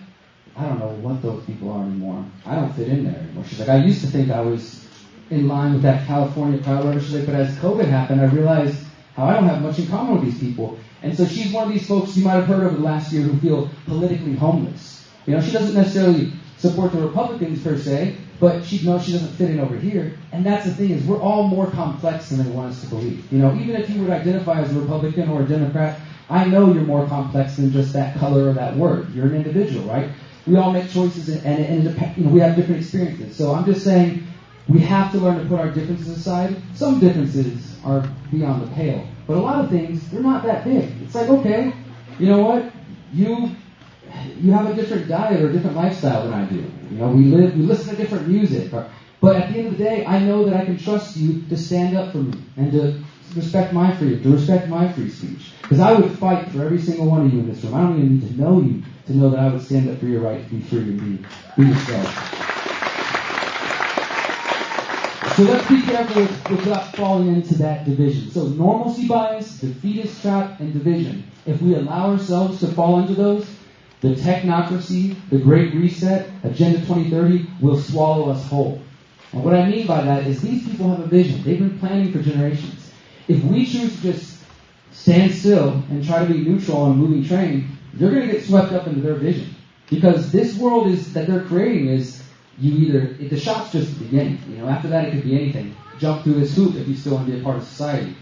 I don't know what those people are anymore. I don't fit in there anymore. She's like, I used to think I was in line with that California crowd. She's like, but as COVID happened, I realized how I don't have much in common with these people. And so she's one of these folks you might have heard over the last year who feel politically homeless. She doesn't necessarily support the Republicans per se, but she knows she doesn't fit in over here. And that's the thing, is we're all more complex than they want us to believe. Even if you would identify as a Republican or a Democrat, I know you're more complex than just that color or that word. You're an individual, right? We all make choices, and we have different experiences. So I'm just saying, we have to learn to put our differences aside. Some differences are beyond the pale, but a lot of things, they're not that big. It's like, okay, you know what? You have a different diet or a different lifestyle than I do. We listen to different music. But at the end of the day, I know that I can trust you to stand up for me and to respect my freedom, to respect my free speech. Because I would fight for every single one of you in this room. I don't even need to know you to know that I would stand up for your right to be free and be yourself. So let's be careful without falling into that division. So normalcy bias, defeatist trap, and division. If we allow ourselves to fall into those, the technocracy, the Great Reset, Agenda 2030 will swallow us whole. And what I mean by that is these people have a vision. They've been planning for generations. If we choose to just stand still and try to be neutral on a moving train, you're going to get swept up into their vision. Because this world that they're creating is, the shot's just the beginning. After that it could be anything. Jump through this hoop if you still want to be a part of society.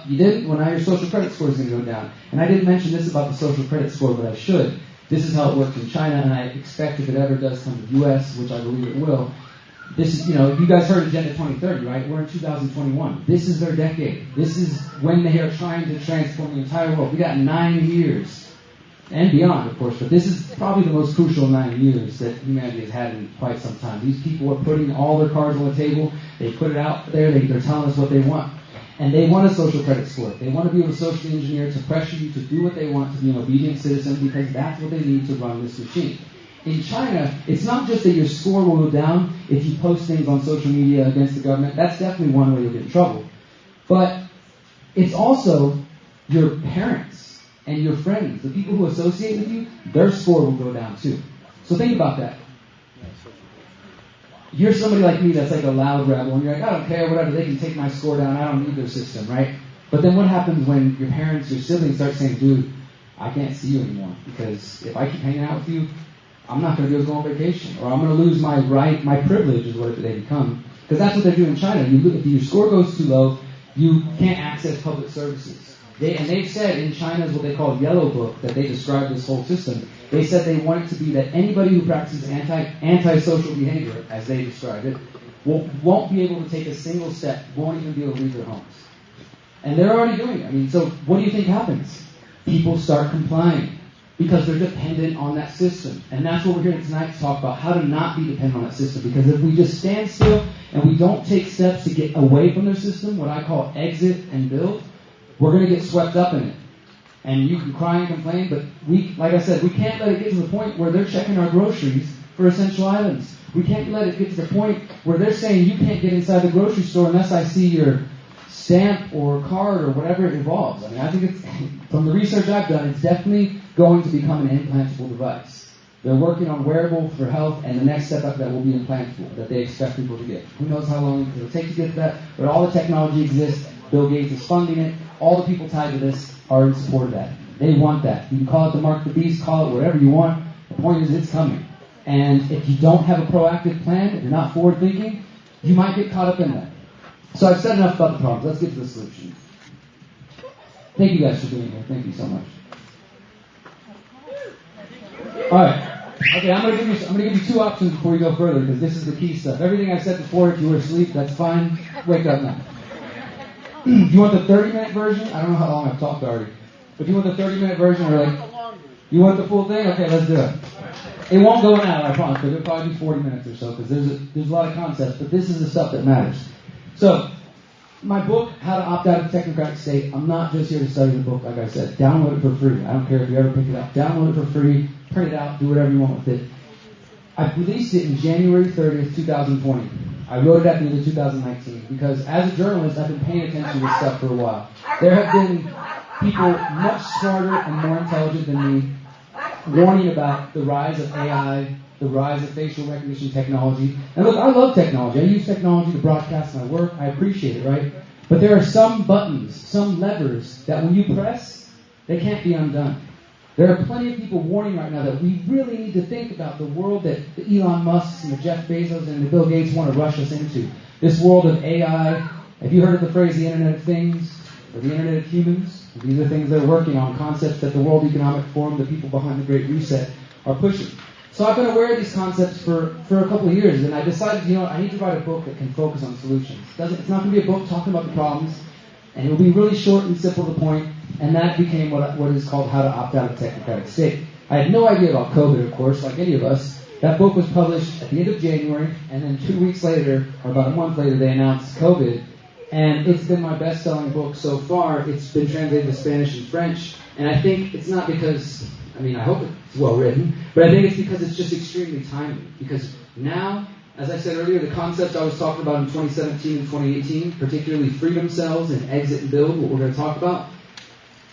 You didn't? Well, now your social credit score is going to go down. And I didn't mention this about the social credit score, but I should. This is how it works in China, and I expect if it ever does come to the U.S., which I believe it will, this is, you guys heard Agenda 2030, right? We're in 2021. This is their decade. This is when they are trying to transform the entire world. We got 9 years, and beyond, of course, but this is probably the most crucial 9 years that humanity has had in quite some time. These people are putting all their cards on the table. They put it out there. They're telling us what they want. And they want a social credit score. They want to be able to socially engineer to pressure you to do what they want, to be an obedient citizen, because that's what they need to run this machine. In China, it's not just that your score will go down if you post things on social media against the government. That's definitely one way you'll get in trouble. But it's also your parents and your friends, the people who associate with you, their score will go down too. So think about that. You're somebody like me that's like a loud rebel, and you're like, I don't care, whatever, they can take my score down, I don't need their system, right? But then what happens when your parents, your siblings start saying, dude, I can't see you anymore, because if I keep hanging out with you, I'm not going to be able to go on vacation, or I'm going to lose my right, my privilege is what they become. Because that's what they do in China. If your score goes too low, you can't access public services. They've said in China's what they call Yellow Book, that they describe this whole system, they said they want it to be that anybody who practices antisocial behavior, as they describe it, won't be able to take a single step, won't even be able to leave their homes. And they're already doing it. So what do you think happens? People start complying. because they're dependent on that system. And that's what we're here tonight to talk about, how to not be dependent on that system. Because if we just stand still and we don't take steps to get away from their system, what I call exit and build, we're going to get swept up in it. And you can cry and complain, but like I said, we can't let it get to the point where they're checking our groceries for essential items. We can't let it get to the point where they're saying you can't get inside the grocery store unless I see your stamp or card or whatever it involves. I mean, I think it's, from the research I've done, it's definitely going to become an implantable device. They're working on wearable for health, and the next step up that will be implantable, that they expect people to get. Who knows how long it'll take to get to that, but all the technology exists. Bill Gates is funding it. All the people tied to this are in support of that. They want that. You can call it the mark of the beast, call it whatever you want. The point is it's coming. And if you don't have a proactive plan, if you're not forward thinking, you might get caught up in that. So I've said enough about the problems. Let's get to the solution. Thank you guys for being here. Thank you so much. All right. Okay, I'm gonna give you two options before we go further, because this is the key stuff. Everything I said before, if you were asleep, that's fine. Wake up now. Do you want the 30-minute version? I don't know how long I've talked already. But do you want the 30-minute version, or like, you want the full thing? Okay, let's do it. It won't go an hour, I promise, but it'll probably be 40 minutes or so, because there's a lot of concepts, but this is the stuff that matters. So, my book, How to Opt Out of the Technocratic State, I'm not just here to study the book, like I said. Download it for free. I don't care if you ever pick it up. Download it for free, print it out, do whatever you want with it. I released it in January 30th, 2020. I wrote it at the end of 2019 because as a journalist, I've been paying attention to this stuff for a while. There have been people much smarter and more intelligent than me warning about the rise of AI, the rise of facial recognition technology. And look, I love technology. I use technology to broadcast my work. I appreciate it, right? But there are some buttons, some levers that when you press, they can't be undone. There are plenty of people warning right now that we really need to think about the world that the Elon Musks and the Jeff Bezos and the Bill Gates want to rush us into. This world of AI. Have you heard of the phrase the Internet of Things or the Internet of Humans? These are things they're working on, concepts that the World Economic Forum, the people behind the Great Reset, are pushing. So I've been aware of these concepts for a couple of years, and I decided, I need to write a book that can focus on solutions. It's not going to be a book talking about the problems, and it will be really short and simple to the point. And that became what is called How to Opt Out of the Technocratic State. I had no idea about COVID, of course, like any of us. That book was published at the end of January, and then 2 weeks later, or about a month later, they announced COVID. And it's been my best-selling book so far. It's been translated to Spanish and French. And I think it's not because, I hope it's well-written, but I think it's because it's just extremely timely. Because now, as I said earlier, the concepts I was talking about in 2017 and 2018, particularly freedom cells and exit and build, what we're going to talk about,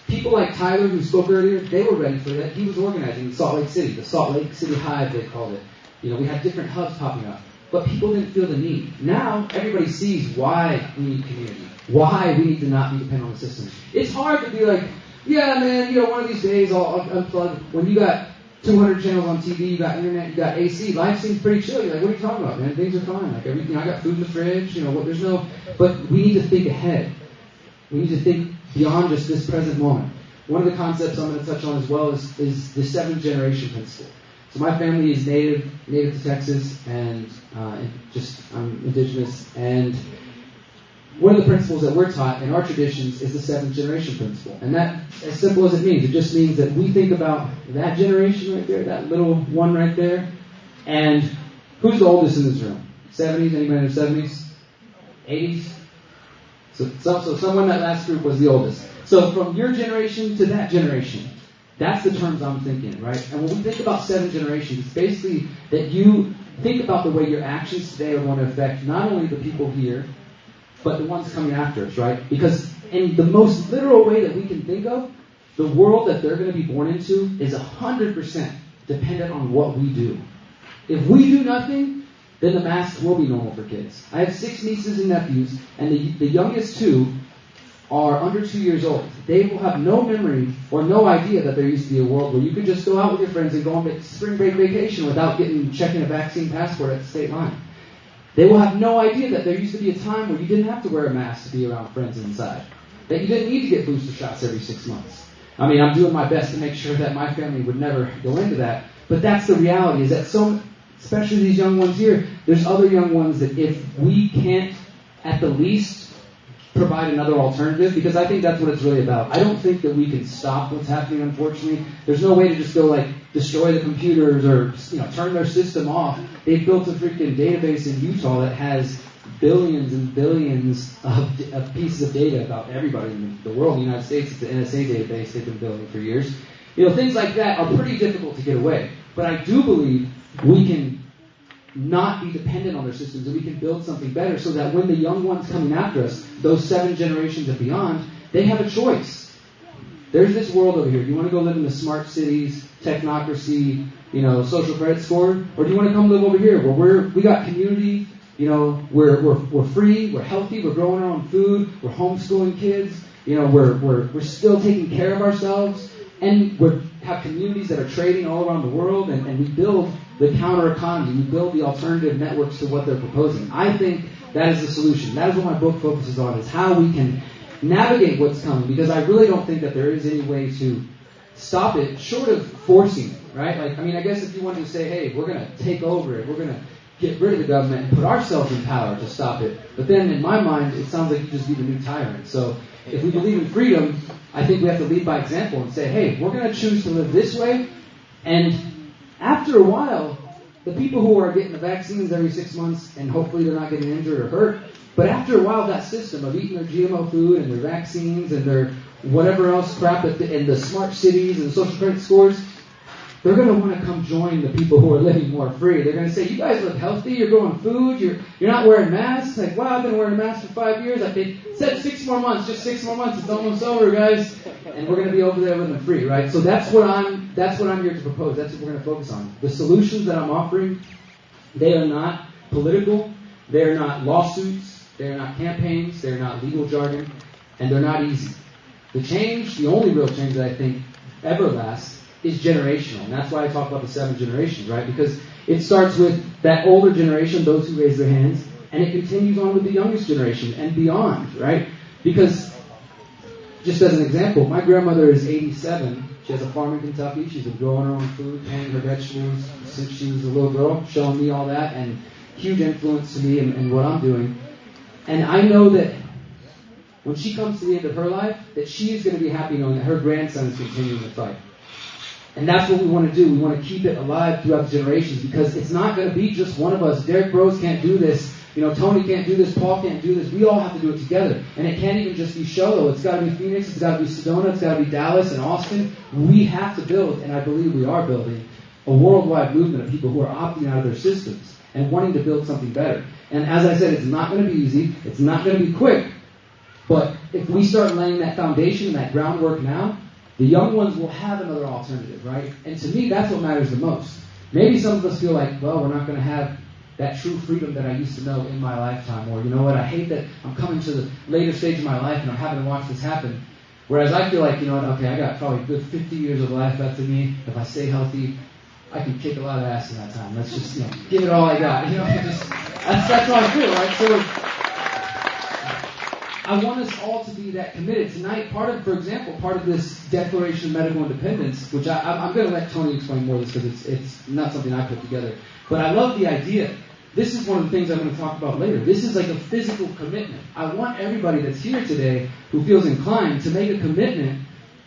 people like Tyler, who spoke earlier, they were ready for that. He was organizing in Salt Lake City, the Salt Lake City Hive, they called it. We had different hubs popping up. But people didn't feel the need. Now, everybody sees why we need community, why we need to not be dependent on the system. It's hard to be like, yeah, man, one of these days I'll unplug. When you got 200 channels on TV, you got internet, you got AC, life seems pretty chill. You're like, what are you talking about, man? Things are fine. Like everything, I got food in the fridge, there's no, but we need to think ahead. We need to think beyond just this present moment. One of the concepts I'm going to touch on as well is the 7th generation principle. So my family is native to Texas, and I'm indigenous. And one of the principles that we're taught in our traditions is the 7th generation principle. And that, as simple as it means, it just means that we think about that generation right there, that little one right there. And who's the oldest in this room? 70s? Anybody in their 70s? 80s? So someone in that last group was the oldest. So from your generation to that generation, that's the terms I'm thinking, right? And when we think about 7 generations, it's basically that you think about the way your actions today are going to affect not only the people here, but the ones coming after us, right? Because in the most literal way that we can think of, the world that they're going to be born into is 100% dependent on what we do. If we do nothing, then the masks will be normal for kids. I have 6 nieces and nephews, and the youngest 2 are under 2 years old. They will have no memory or no idea that there used to be a world where you could just go out with your friends and go on spring break vacation without checking a vaccine passport at the state line. They will have no idea that there used to be a time where you didn't have to wear a mask to be around friends inside. That you didn't need to get booster shots every 6 months. I'm doing my best to make sure that my family would never go into that. But that's the reality, is that especially these young ones here, there's other young ones that if we can't at the least provide another alternative, because I think that's what it's really about. I don't think that we can stop what's happening, unfortunately. There's no way to just go like destroy the computers or turn their system off. They've built a freaking database in Utah that has billions and billions of pieces of data about everybody in the world. In the United States, it's the NSA database they've been building for years. Things like that are pretty difficult to get away. But I do believe we can not be dependent on their systems, and we can build something better so that when the young ones coming after us, those 7 generations and beyond, they have a choice. There's this world over here. Do you want to go live in the smart cities, technocracy, social credit score, or do you want to come live over here where we got community? We're free, we're healthy, we're growing our own food, we're homeschooling kids, we're still taking care of ourselves, and we have communities that are trading all around the world, and we build the counter economy, we build the alternative networks to what they're proposing. I think that is the solution. That is what my book focuses on, is how we can navigate what's coming, because I really don't think that there is any way to stop it short of forcing it, right? I guess if you wanted to say, hey, we're going to take over it, we're going to get rid of the government and put ourselves in power to stop it. But then in my mind, it sounds like you just be the new tyrant. So if we believe in freedom, I think we have to lead by example and say, hey, we're going to choose to live this way. And after a while, the people who are getting the vaccines every 6 months, and hopefully they're not getting injured or hurt, but after a while, that system of eating their GMO food and their vaccines and their whatever else crap and the smart cities and the social credit scores, they're going to want to come join the people who are living more free. They're going to say, you guys look healthy, you're growing food, you're not wearing masks. Like, wow, I've been wearing a mask for 5 years. They said 6 more months, just 6 more months. It's almost over, guys. And we're going to be over there living free, right? So that's what I'm here to propose. That's what we're going to focus on. The solutions that I'm offering, they are not political. They are not lawsuits. They are not campaigns. They are not legal jargon. And they're not easy. The only real change that I think ever lasts, is generational. And that's why I talk about the 7 generations, right? Because it starts with that older generation, those who raise their hands, and it continues on with the youngest generation and beyond, right? Because, just as an example, my grandmother is 87. She has a farm in Kentucky. She's been growing her own food, planting her vegetables since she was a little girl, showing me all that, and huge influence to me and what I'm doing. And I know that when she comes to the end of her life, that she is going to be happy knowing that her grandson is continuing the fight. And that's what we want to do. We want to keep it alive throughout the generations, because it's not going to be just one of us. Derrick Broze can't do this. Tony can't do this. Paul can't do this. We all have to do it together. And it can't even just be Showlow. It's got to be Phoenix. It's got to be Sedona. It's got to be Dallas and Austin. We have to build, and I believe we are building, a worldwide movement of people who are opting out of their systems and wanting to build something better. And as I said, it's not going to be easy. It's not going to be quick. But if we start laying that foundation and that groundwork now, the young ones will have another alternative, right? And to me, that's what matters the most. Maybe some of us feel like, well, we're not going to have that true freedom that I used to know in my lifetime. Or, you know what, I hate that I'm coming to the later stage of my life and I'm having to watch this happen. Whereas I feel like, okay, I got probably a good 50 years of life left in me. If I stay healthy, I can kick a lot of ass in that time. Let's just, give it all I got. That's how I feel, right? So I want us all to be that committed. Tonight, part of this Declaration of Medical Independence, which I'm going to let Tony explain more of this because it's not something I put together. But I love the idea. This is one of the things I'm going to talk about later. This is like a physical commitment. I want everybody that's here today who feels inclined to make a commitment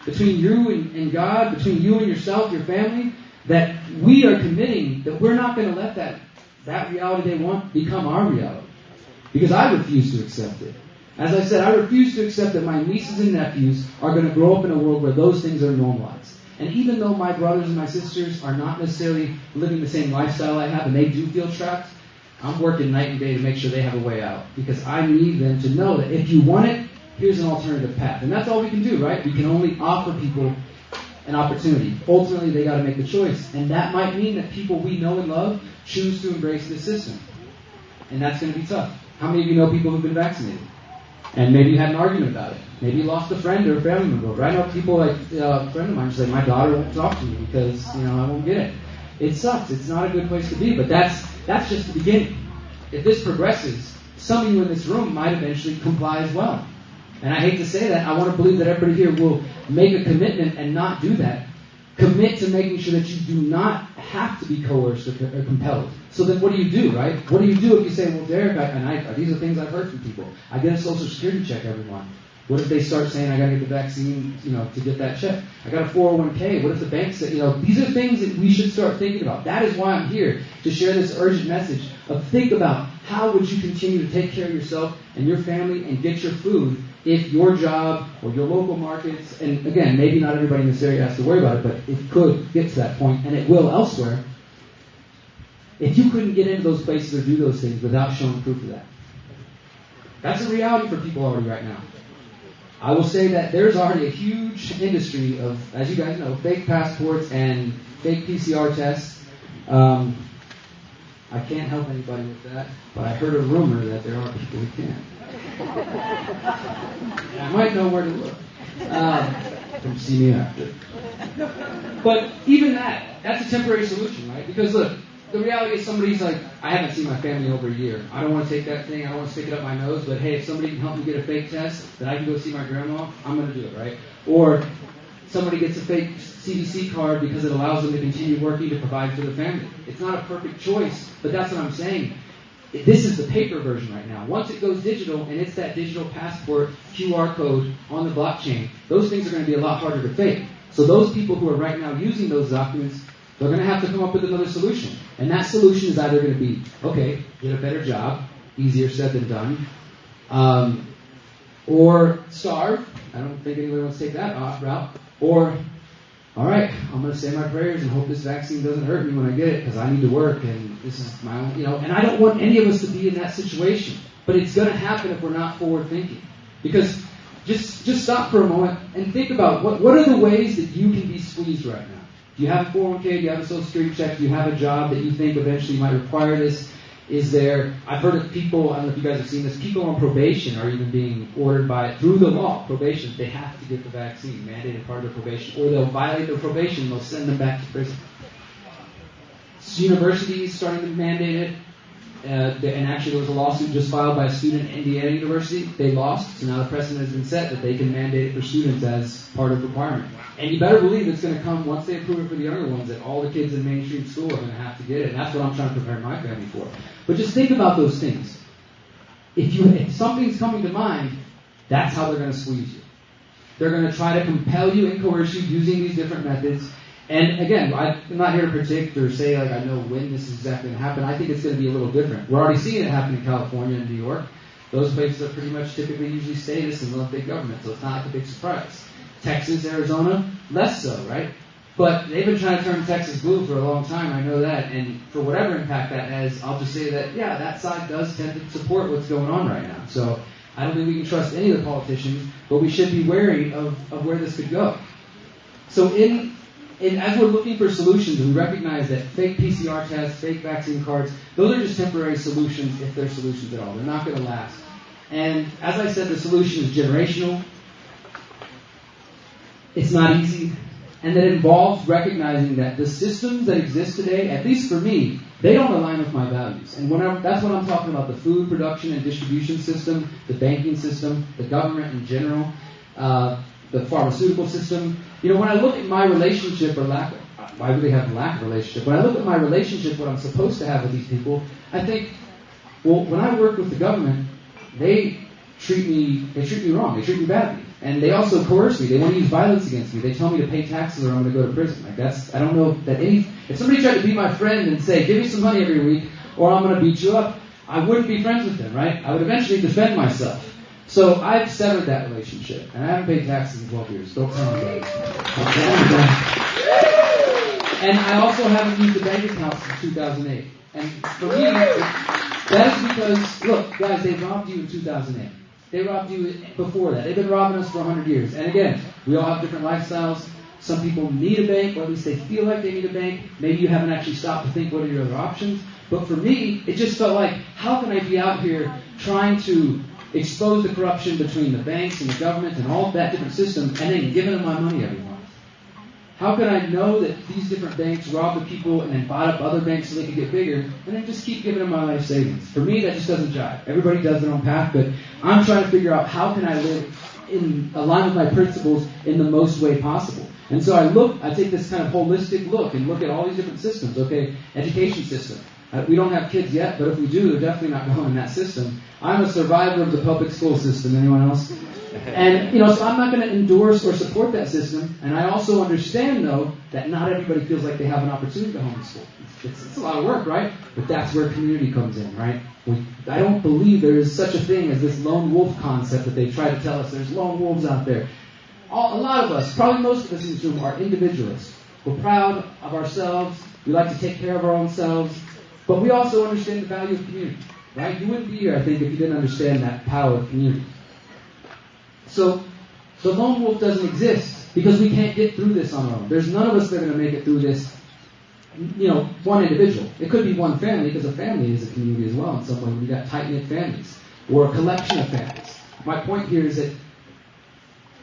between you and God, between you and yourself, your family, that we are committing that we're not going to let that reality they want become our reality. Because I refuse to accept it. As I said, I refuse to accept that my nieces and nephews are going to grow up in a world where those things are normalized. And even though my brothers and my sisters are not necessarily living the same lifestyle I have and they do feel trapped, I'm working night and day to make sure they have a way out. Because I need them to know that if you want it, here's an alternative path. And that's all we can do, right? We can only offer people an opportunity. Ultimately, they got to make the choice. And that might mean that people we know and love choose to embrace this system. And that's going to be tough. How many of you know people who've been vaccinated? And maybe you had an argument about it. Maybe you lost a friend or a family member. But I know people like a friend of mine who's like, my daughter won't talk to me because, I won't get it. It sucks. It's not a good place to be. But that's just the beginning. If this progresses, some of you in this room might eventually comply as well. And I hate to say that. I want to believe that everybody here will make a commitment and not do that. Commit to making sure that you do not have to be coerced or compelled. So then what do you do, right? What do you do if you say, well, Derrick, these are things I've heard from people. I get a Social Security check every month. What if they start saying I got to get the vaccine, to get that check? I got a 401k. What if the bank said, these are things that we should start thinking about. That is why I'm here, to share this urgent message of think about how would you continue to take care of yourself and your family and get your food if your job or your local markets, and again, maybe not everybody in this area has to worry about it, but it could get to that point, and it will elsewhere. If you couldn't get into those places or do those things without showing proof of that. That's a reality for people already right now. I will say that there's already a huge industry of, as you guys know, fake passports and fake PCR tests. I can't help anybody with that, but I heard a rumor that there are people who can. I might know where to look. Come see me after. But even that's a temporary solution, right? Because look, the reality is somebody's like, I haven't seen my family over a year. I don't want to take that thing. I don't want to stick it up my nose. But hey, if somebody can help me get a fake test that I can go see my grandma, I'm going to do it, right? Or somebody gets a fake CDC card because it allows them to continue working to provide for their family. It's not a perfect choice, but that's what I'm saying. This is the paper version right now. Once it goes digital, and it's that digital passport QR code on the blockchain, those things are going to be a lot harder to fake. So those people who are right now using those documents, they're going to have to come up with another solution. And that solution is either going to be, okay, get a better job, easier said than done, or starve. I don't think anybody wants to take that route. Or, all right, I'm going to say my prayers and hope this vaccine doesn't hurt me when I get it because I need to work and this is my own, and I don't want any of us to be in that situation. But it's going to happen if we're not forward thinking. Because just stop for a moment and think about what are the ways that you can be squeezed right now? Do you have a 401k? Do you have a Social Security check? Do you have a job that you think eventually might require this? I've heard of people, I don't know if you guys have seen this, people on probation are even being ordered through the law, probation, they have to get the vaccine, mandated part of their probation, or they'll violate their probation and they'll send them back to prison. Universities starting to mandate it, and actually there was a lawsuit just filed by a student at Indiana University. They lost, so now the precedent has been set that they can mandate it for students as part of the requirement. And you better believe it's going to come once they approve it for the younger ones, that all the kids in mainstream school are going to have to get it. And that's what I'm trying to prepare my family for. But just think about those things. If something's coming to mind, that's how they're going to squeeze you. They're going to try to compel you and coerce you using these different methods. And again, I'm not here to predict or say I know when this is exactly going to happen. I think it's going to be a little different. We're already seeing it happen in California and New York. Those places are pretty much typically usually statist and love big government, so it's not like a big surprise. Texas, Arizona, less so, right? But they've been trying to turn Texas blue for a long time, I know that, and for whatever impact that has, I'll just say that, yeah, that side does tend to support what's going on right now. So I don't think we can trust any of the politicians, but we should be wary of where this could go. So as we're looking for solutions, we recognize that fake PCR tests, fake vaccine cards, those are just temporary solutions if they're solutions at all. They're not going to last. And as I said, the solution is generational. It's not easy. And that involves recognizing that the systems that exist today, at least for me, they don't align with my values. And that's what I'm talking about, the food production and distribution system, the banking system, the government in general, the pharmaceutical system. When I look at my relationship I really have a lack of relationship. When I look at my relationship, what I'm supposed to have with these people, I think, well, when I work with the government, they treat me wrong. They treat me badly. And they also coerce me. They want to use violence against me. They tell me to pay taxes or I'm going to go to prison. I don't know that if somebody tried to be my friend and say, give me some money every week or I'm going to beat you up, I wouldn't be friends with them, right? I would eventually defend myself. So I've severed that relationship. And I haven't paid taxes in 12 years. Don't tell me that. And I also haven't used a bank account since 2008. And for me, that is because, look, guys, they robbed you in 2008. They robbed you before that. They've been robbing us for 100 years. And again, we all have different lifestyles. Some people need a bank, or at least they feel like they need a bank. Maybe you haven't actually stopped to think what are your other options. But for me, it just felt like, how can I be out here trying to expose the corruption between the banks and the government and all of that different system and then giving them my money every month? How can I know that these different banks robbed the people and then bought up other banks so they could get bigger and then just keep giving them my life savings? For me, that just doesn't jive. Everybody does their own path, but I'm trying to figure out how can I live in line with my principles in the most way possible. And so I take this kind of holistic look and look at all these different systems. Okay, education system. We don't have kids yet, but if we do, they're definitely not going in that system. I'm a survivor of the public school system. Anyone else? And, so I'm not going to endorse or support that system. And I also understand, though, that not everybody feels like they have an opportunity to homeschool. It's a lot of work, right? But that's where community comes in, right? I don't believe there is such a thing as this lone wolf concept that they try to tell us. There's lone wolves out there. A lot of us, probably most of us in this room, are individualists. We're proud of ourselves. We like to take care of our own selves. But we also understand the value of community, right? You wouldn't be here, I think, if you didn't understand that power of community. So the lone wolf doesn't exist because we can't get through this on our own. There's none of us that are going to make it through this, one individual. It could be one family, because a family is a community as well in some way. We've got tight-knit families or a collection of families. My point here is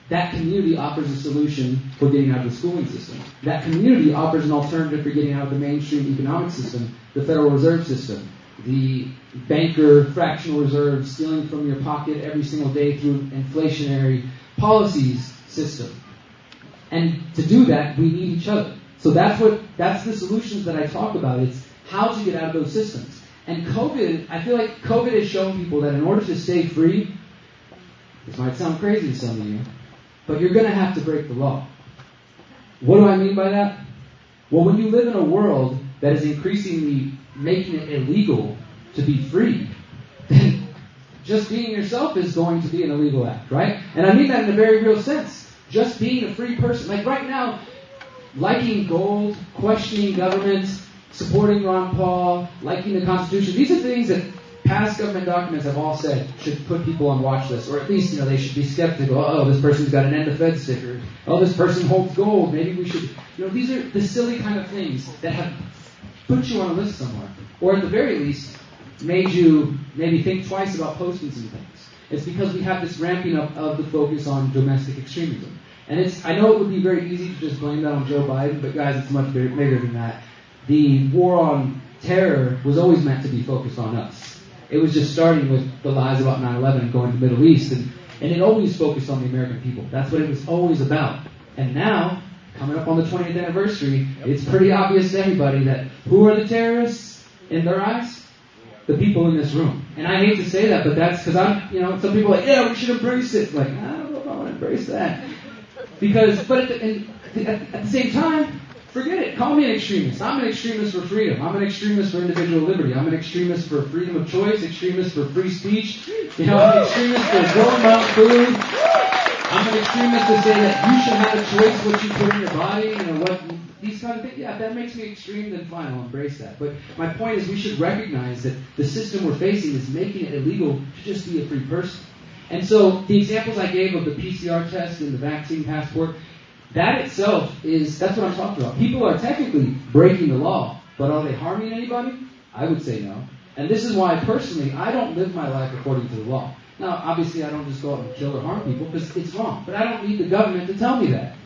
that community offers a solution for getting out of the schooling system. That community offers an alternative for getting out of the mainstream economic system, the Federal Reserve System, the banker fractional reserve stealing from your pocket every single day through inflationary policies system. And to do that, we need each other. So that's the solutions that I talk about. It's how to get out of those systems. And I feel like COVID has shown people that in order to stay free, this might sound crazy to some of you, but you're going to have to break the law. What do I mean by that? Well, when you live in a world that is increasingly making it illegal to be free, then just being yourself is going to be an illegal act, right? And I mean that in a very real sense. Just being a free person. Like right now, liking gold, questioning government, supporting Ron Paul, liking the Constitution, these are things that past government documents have all said should put people on watch lists, or at least, they should be skeptical. Oh, this person's got an End the Fed sticker. Oh, this person holds gold. Maybe we should, these are the silly kind of things that have put you on a list somewhere. Or at the very least, made you maybe think twice about posting some things. It's because we have this ramping up of the focus on domestic extremism. And I know it would be very easy to just blame that on Joe Biden, but guys, it's much bigger than that. The war on terror was always meant to be focused on us. It was just starting with the lies about 9/11 and going to the Middle East, and it always focused on the American people. That's what it was always about. And now, coming up on the 20th anniversary, it's pretty obvious to everybody that who are the terrorists in their eyes? The people in this room. And I hate to say that, but that's because some people are like, yeah, we should embrace it. Like, I don't know if I want to embrace that. But at the same time, forget it. Call me an extremist. I'm an extremist for freedom. I'm an extremist for individual liberty. I'm an extremist for freedom of choice, extremist for free speech. I'm an extremist for growing my own food. I'm an extremist to say that you should have a choice what you put in your body, these kind of things. Yeah, if that makes me extreme, then fine, I'll embrace that. But my point is we should recognize that the system we're facing is making it illegal to just be a free person. And so the examples I gave of the PCR test and the vaccine passport, that itself that's what I'm talking about. People are technically breaking the law, but are they harming anybody? I would say no. And this is why, personally, I don't live my life according to the law. Now, obviously, I don't just go out and kill or harm people, because it's wrong. But I don't need the government to tell me that.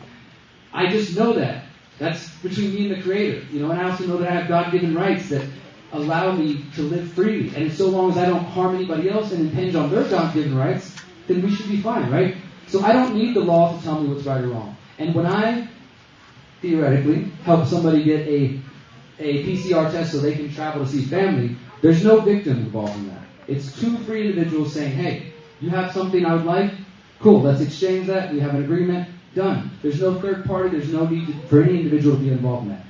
I just know that. That's between me and the Creator. And I also know that I have God-given rights that allow me to live freely. And so long as I don't harm anybody else and impinge on their God-given rights, then we should be fine, right? So I don't need the law to tell me what's right or wrong. And when I, theoretically, help somebody get a PCR test so they can travel to see family, there's no victim involved in that. It's two free individuals saying, hey, you have something I would like? Cool, let's exchange that. We have an agreement. Done. There's no third party. There's no need for any individual to be involved in that.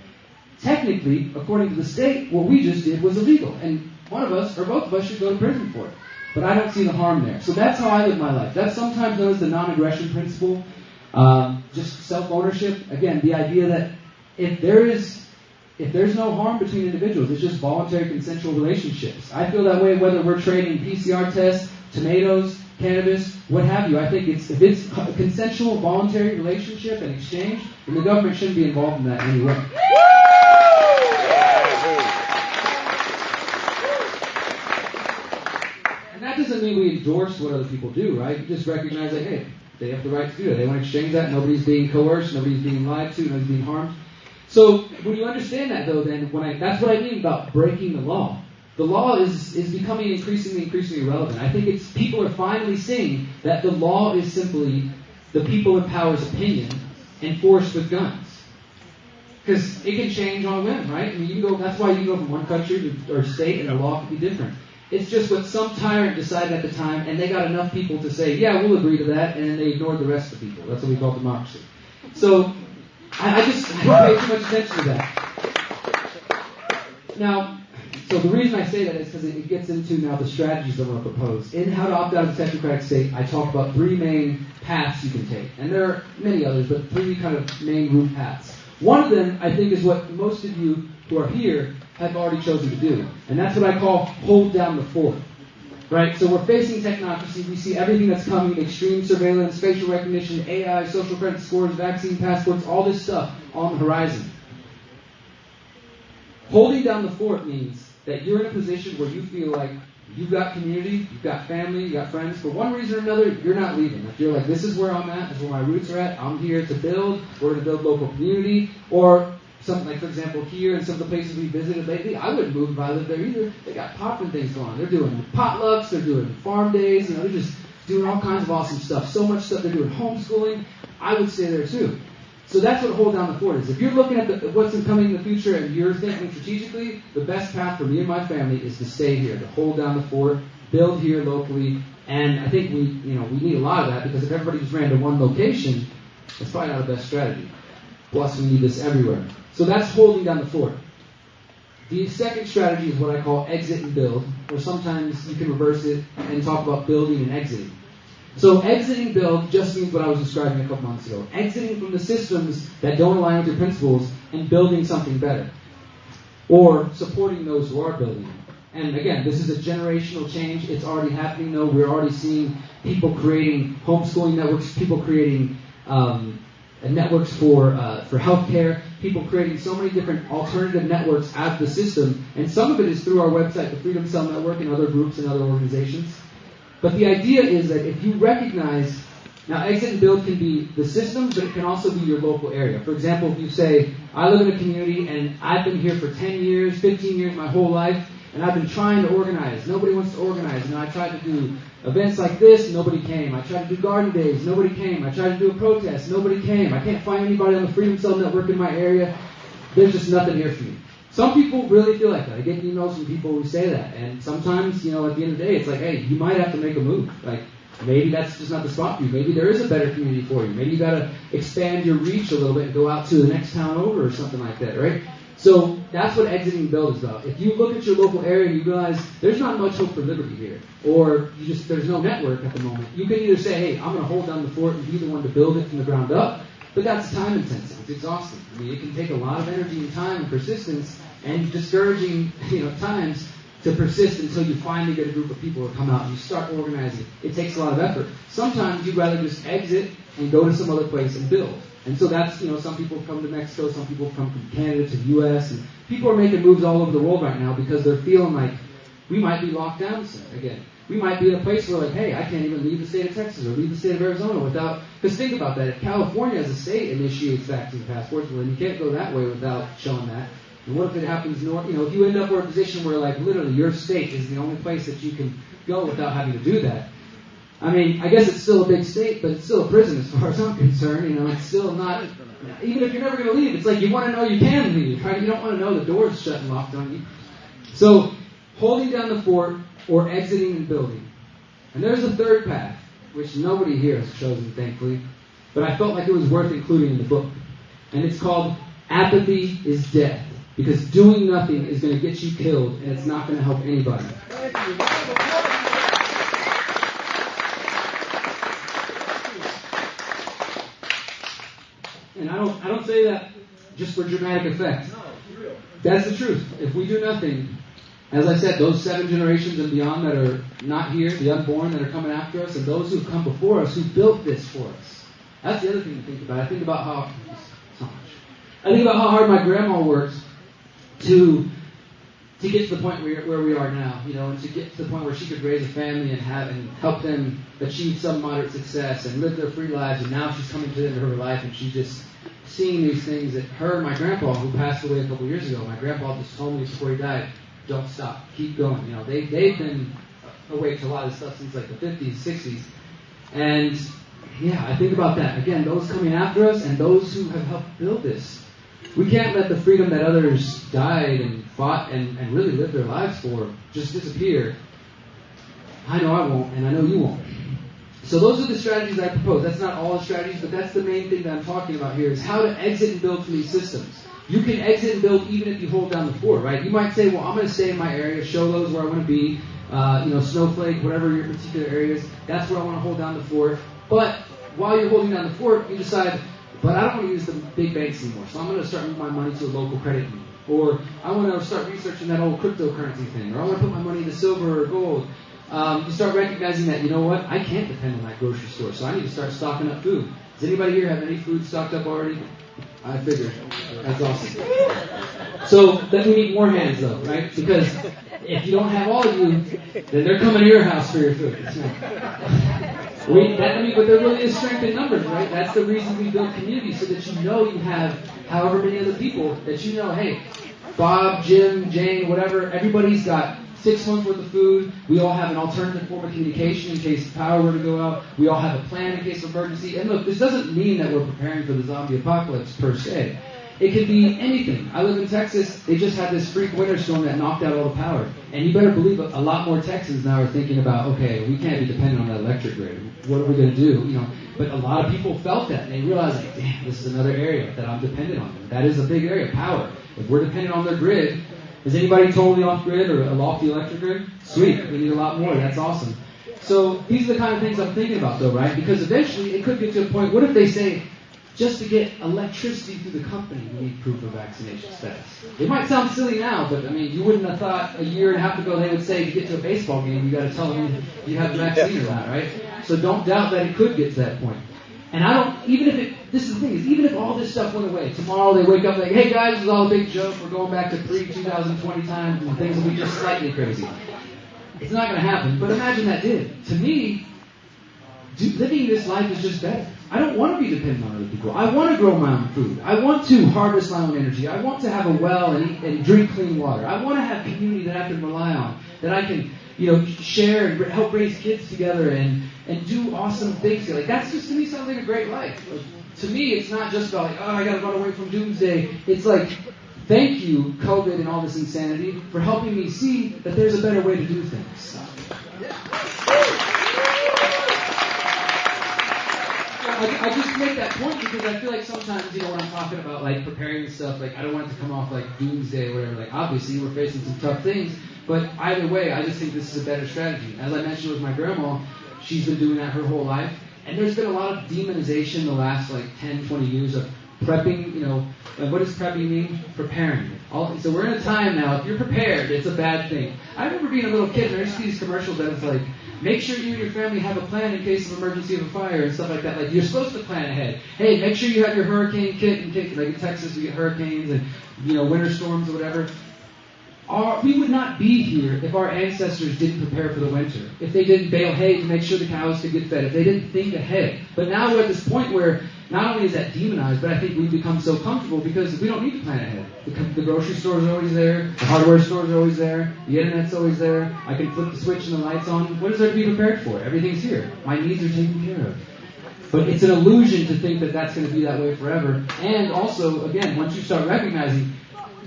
Technically, according to the state, what we just did was illegal. And one of us, or both of us, should go to prison for it. But I don't see the harm there. So that's how I live my life. That's sometimes known as the non-aggression principle. Just self-ownership. Again, the idea that if there's no harm between individuals, it's just voluntary consensual relationships. I feel that way whether we're trading PCR tests, tomatoes, cannabis, what have you. I think if it's a consensual, voluntary relationship and exchange, then the government shouldn't be involved in that in any way. And that doesn't mean we endorse what other people do, right? You just recognize that, hey, they have the right to do it. They want to exchange that. Nobody's being coerced. Nobody's being lied to. Nobody's being harmed. So when you understand that, though, then that's what I mean about breaking the law. The law is becoming increasingly irrelevant. I think people are finally seeing that the law is simply the people in power's opinion enforced with guns. Because it can change on a whim, right? I mean, you can go. That's why you can go from one country or state, and the law can be different. It's just what some tyrant decided at the time, and they got enough people to say, yeah, we'll agree to that, and then they ignored the rest of the people. That's what we call democracy. So I don't pay too much attention to that. Now, so the reason I say that is because it gets into now the strategies that I want to propose. In How to Opt Out of the Technocratic State, I talk about 3 main paths you can take. And there are many others, but 3 kind of main root paths. One of them, I think, is what most of you who are here have already chosen to do. And that's what I call hold down the fort. Right? So we're facing technocracy. We see everything that's coming, extreme surveillance, facial recognition, AI, social credit scores, vaccine passports, all this stuff on the horizon. Holding down the fort means that you're in a position where you feel like you've got community, you've got family, you've got friends. For one reason or another, you're not leaving. If you're like, this is where I'm at, this is where my roots are at, I'm here to build, we're going to build local community, or something like, for example, here and some of the places we visited lately, I wouldn't move if I lived there either. They got popping things going on. They're doing potlucks, they're doing farm days, they're just doing all kinds of awesome stuff. So much stuff. They're doing homeschooling. I would stay there too. So that's what hold down the fort is. If you're looking at what's coming in the future and you're thinking strategically, the best path for me and my family is to stay here, to hold down the fort, build here locally, and I think we need a lot of that because if everybody just ran to one location, it's probably not the best strategy. Plus, we need this everywhere. So that's holding down the fort. The second strategy is what I call exit and build, or sometimes you can reverse it and talk about building and exiting. So exiting build just means what I was describing a couple months ago. Exiting from the systems that don't align with your principles and building something better. Or supporting those who are building it. And again, this is a generational change. It's already happening though. We're already seeing people creating homeschooling networks, people creating networks for healthcare, people creating so many different alternative networks out of the system. And some of it is through our website, the Freedom Cell Network, and other groups and other organizations. But the idea is that if you recognize, now exit and build can be the systems, but it can also be your local area. For example, if you say, I live in a community and I've been here for 10 years, 15 years, my whole life, and I've been trying to organize. Nobody wants to organize. I tried to do events like this, nobody came. I tried to do garden days, nobody came. I tried to do a protest, nobody came. I can't find anybody on the Freedom Cell Network in my area. There's just nothing here for me. Some people really feel like that. I get emails from people who say that. And sometimes, at the end of the day, it's like, hey, you might have to make a move. Like, maybe that's just not the spot for you. Maybe there is a better community for you. Maybe you got to expand your reach a little bit and go out to the next town over or something like that, right? So that's what exiting and build is about. If you look at your local area and you realize there's not much hope for liberty here, or there's no network at the moment, you can either say, hey, I'm going to hold down the fort and be the one to build it from the ground up, but that's time intensive. It's exhausting. I mean, it can take a lot of energy and time and persistence and discouraging, times to persist until you finally get a group of people to come out and you start organizing. It takes a lot of effort. Sometimes you'd rather just exit and go to some other place and build. And so that's, some people come to Mexico, some people come from Canada to the U.S., and people are making moves all over the world right now because they're feeling like we might be locked down soon again. We might be in a place where, like, hey, I can't even leave the state of Texas or leave the state of Arizona without... Because think about that. If California as a state initiates vaccine passports, well, then you can't go that way without showing that. And what if it happens north? If you end up in a position where, like, literally your state is the only place that you can go without having to do that. I mean, I guess it's still a big state, but it's still a prison as far as I'm concerned. It's still not... Even if you're never going to leave, it's like you want to know you can leave, right? You don't want to know the door's shut and locked on you. So, holding down the fort or exiting and building. And there's a third path, which nobody here has chosen, thankfully, but I felt like it was worth including in the book. And it's called Apathy is Death. Because doing nothing is going to get you killed, and it's not going to help anybody. And I don't say that just for dramatic effect. That's the truth. If we do nothing, as I said, those 7 generations and beyond that are not here, the unborn that are coming after us, and those who've come before us, who built this for us. That's the other thing to think about. I think about how hard my grandma worked to get to the point where we are now, and to get to the point where she could raise a family and help them achieve some moderate success and live their free lives. And now she's coming to the end of her life, and she's just seeing these things that her and my grandpa, who passed away a couple years ago, my grandpa just told me before he died, don't stop, keep going. They've been awake to a lot of stuff since like the 50s, 60s. And yeah, I think about that. Again, those coming after us and those who have helped build this. We can't let the freedom that others died and fought and really lived their lives for just disappear. I know I won't, and I know you won't. So those are the strategies I propose. That's not all the strategies, but that's the main thing that I'm talking about here, is how to exit and build from these systems. You can exit and build even if you hold down the fort, right? You might say, well, I'm going to stay in my area. Showlow is where I want to be. Snowflake, whatever your particular area is, that's where I want to hold down the fort. But while you're holding down the fort, you decide, but I don't want to use the big banks anymore, so I'm going to start moving my money to a local credit union. Or I want to start researching that old cryptocurrency thing. Or I want to put my money into silver or gold. You start recognizing that, you know what, I can't depend on that grocery store, so I need to start stocking up food. Does anybody here have any food stocked up already? I figured. That's awesome. So then we need more hands, though, right? Because if you don't have all of you, then they're coming to your house for your food. But there really is strength in numbers, right? That's the reason we build communities, so that you know you have however many other people that you know, hey, Bob, Jim, Jane, whatever, everybody's got 6 months worth of food. We all have an alternative form of communication in case the power were to go out. We all have a plan in case of emergency. And look, this doesn't mean that we're preparing for the zombie apocalypse per se. It could be anything. I live in Texas. They just had this freak winter storm that knocked out all the power. And you better believe a lot more Texans now are thinking about, okay, we can't be dependent on that electric grid. What are we going to do? But a lot of people felt that. And they realized, like, damn, this is another area that I'm dependent on. That is a big area, power. If we're dependent on their grid, is anybody totally off grid or off the electric grid? Sweet. We need a lot more. That's awesome. So these are the kind of things I'm thinking about, though, right? Because eventually it could get to a point, what if they say, just to get electricity through the company, we need proof of vaccination status. It might sound silly now, but you wouldn't have thought a year and a half ago they would say to get to a baseball game, you got to tell them you have the vaccine or not, right? So don't doubt that it could get to that point. And this is the thing, is even if all this stuff went away, tomorrow they wake up like, hey guys, this is all a big joke, we're going back to pre-2020 times and things will be just slightly crazy. It's not going to happen, but imagine that did. To me, living this life is just better. I don't want to be dependent on other people. I want to grow my own food. I want to harvest my own energy. I want to have a well and eat and drink clean water. I want to have community that I can rely on, that I can, share and help raise kids together and do awesome things. Like, that's just, to me, sounds like a great life. Like, to me, it's not just about like, oh, I got to run away from doomsday. It's like, thank you, COVID and all this insanity, for helping me see that there's a better way to do things. I just make that point because I feel like sometimes, when I'm talking about like preparing stuff, like I don't want it to come off like doomsday or whatever. Like obviously we're facing some tough things, but either way, I just think this is a better strategy. As I mentioned with my grandma, she's been doing that her whole life, and there's been a lot of demonization the last like 10, 20 years of prepping. And what does prepping mean? Preparing. So we're in a time now, if you're prepared, it's a bad thing. I remember being a little kid, and there used to be these commercials that it's like, make sure you and your family have a plan in case of emergency of a fire and stuff like that. Like, you're supposed to plan ahead. Hey, make sure you have your hurricane kit in case, like in Texas, we get hurricanes and, winter storms or whatever. We would not be here if our ancestors didn't prepare for the winter. If they didn't bale hay to make sure the cows could get fed. If they didn't think ahead. But now we're at this point where not only is that demonized, but I think we've become so comfortable because we don't need to plan ahead. The grocery store is always there. The hardware stores are always there. The internet's always there. I can flip the switch and the light's on. What is there to be prepared for? Everything's here. My needs are taken care of. But it's an illusion to think that that's going to be that way forever. And also, again, once you start recognizing,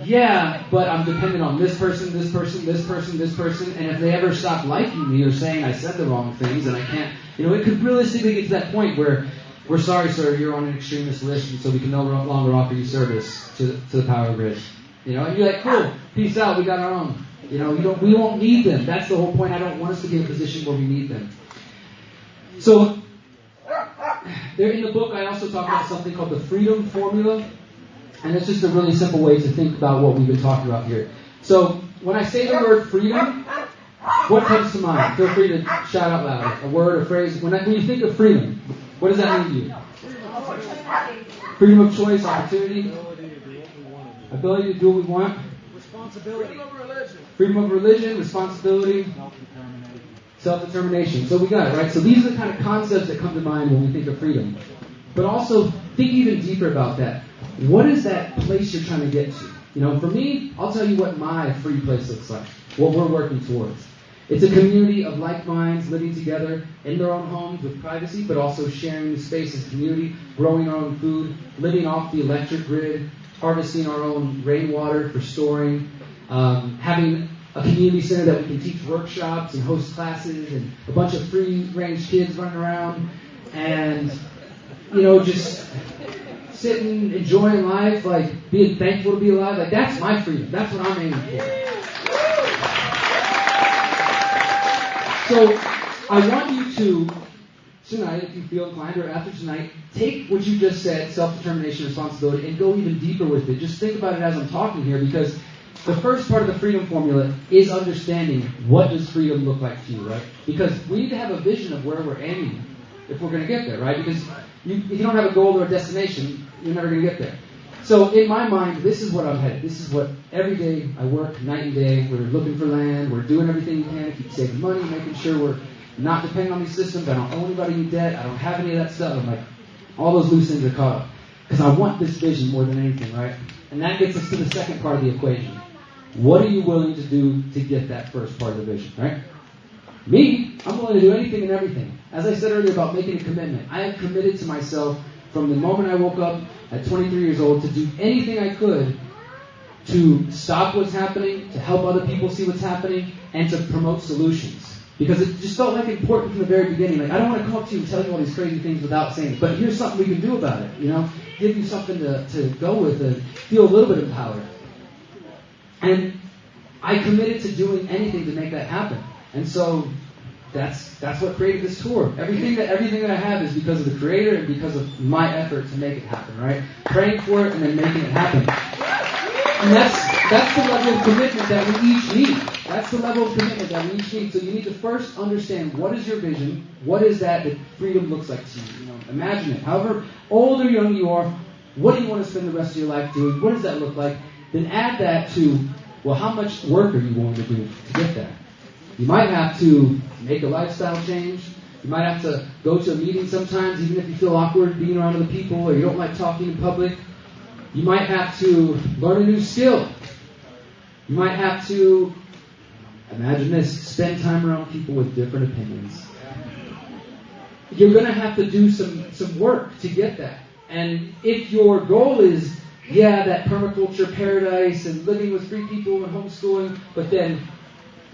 yeah, but I'm dependent on this person, this person, this person, this person, and if they ever stop liking me or saying I said the wrong things and I can't, it could realistically get to that point where we're sorry, sir, you're on an extremist list, and so we can no longer offer you service to the power grid. And you're like, cool, peace out, we got our own. We won't need them. That's the whole point. I don't want us to be in a position where we need them. So, there in the book, I also talk about something called the freedom formula. And it's just a really simple way to think about what we've been talking about here. So, when I say the word freedom, what comes to mind? Feel free to shout out loud. A word, a phrase. When you think of freedom, what does that mean to you? Freedom of choice, opportunity, ability to do what we want. Responsibility. Freedom of religion, responsibility, self-determination. So we got it, right? So these are the kind of concepts that come to mind when we think of freedom. But also, think even deeper about that. What is that place you're trying to get to? For me, I'll tell you what my free place looks like, what we're working towards. It's a community of like minds living together in their own homes with privacy, but also sharing the space as a community, growing our own food, living off the electric grid, harvesting our own rainwater for storing, having a community center that we can teach workshops and host classes, and a bunch of free-range kids running around, and, just sitting, enjoying life, like being thankful to be alive. Like, that's my freedom. That's what I'm aiming for. So I want you to, tonight, if you feel inclined, or after tonight, take what you just said, self-determination, responsibility, and go even deeper with it. Just think about it as I'm talking here, because the first part of the freedom formula is understanding what does freedom look like to you, right? Because we need to have a vision of where we're aiming if we're going to get there, right? Because if you don't have a goal or a destination, you're never going to get there. So in my mind, this is what I'm headed. This is what every day I work, night and day. We're looking for land. We're doing everything we can to keep saving money, making sure we're not depending on these systems. I don't owe anybody any debt. I don't have any of that stuff. I'm like, all those loose ends are caught up. Because I want this vision more than anything, right? And that gets us to the second part of the equation. What are you willing to do to get that first part of the vision, right? Me, I'm willing to do anything and everything. As I said earlier about making a commitment, I have committed to myself from the moment I woke up at 23 years old to do anything I could to stop what's happening, to help other people see what's happening, and to promote solutions. Because it just felt like important from the very beginning. Like, I don't want to come up to you and tell you all these crazy things without saying it, but here's something we can do about it, give you something to go with and feel a little bit empowered. And I committed to doing anything to make that happen. And so that's what created this tour. Everything that I have is because of the Creator and because of my effort to make it happen, right? Praying for it and then making it happen. And that's the level of commitment that we each need. That's the level of commitment that we each need. So you need to first understand, what is your vision? What is that freedom looks like to you? Imagine it. However old or young you are, what do you want to spend the rest of your life doing? What does that look like? Then add that to, well, how much work are you willing to do to get there? You might have to make a lifestyle change. You might have to go to a meeting sometimes, even if you feel awkward being around other people or you don't like talking in public. You might have to learn a new skill. You might have to, imagine this, spend time around people with different opinions. You're going to have to do some work to get that. And if your goal is, that permaculture paradise and living with free people and homeschooling, but then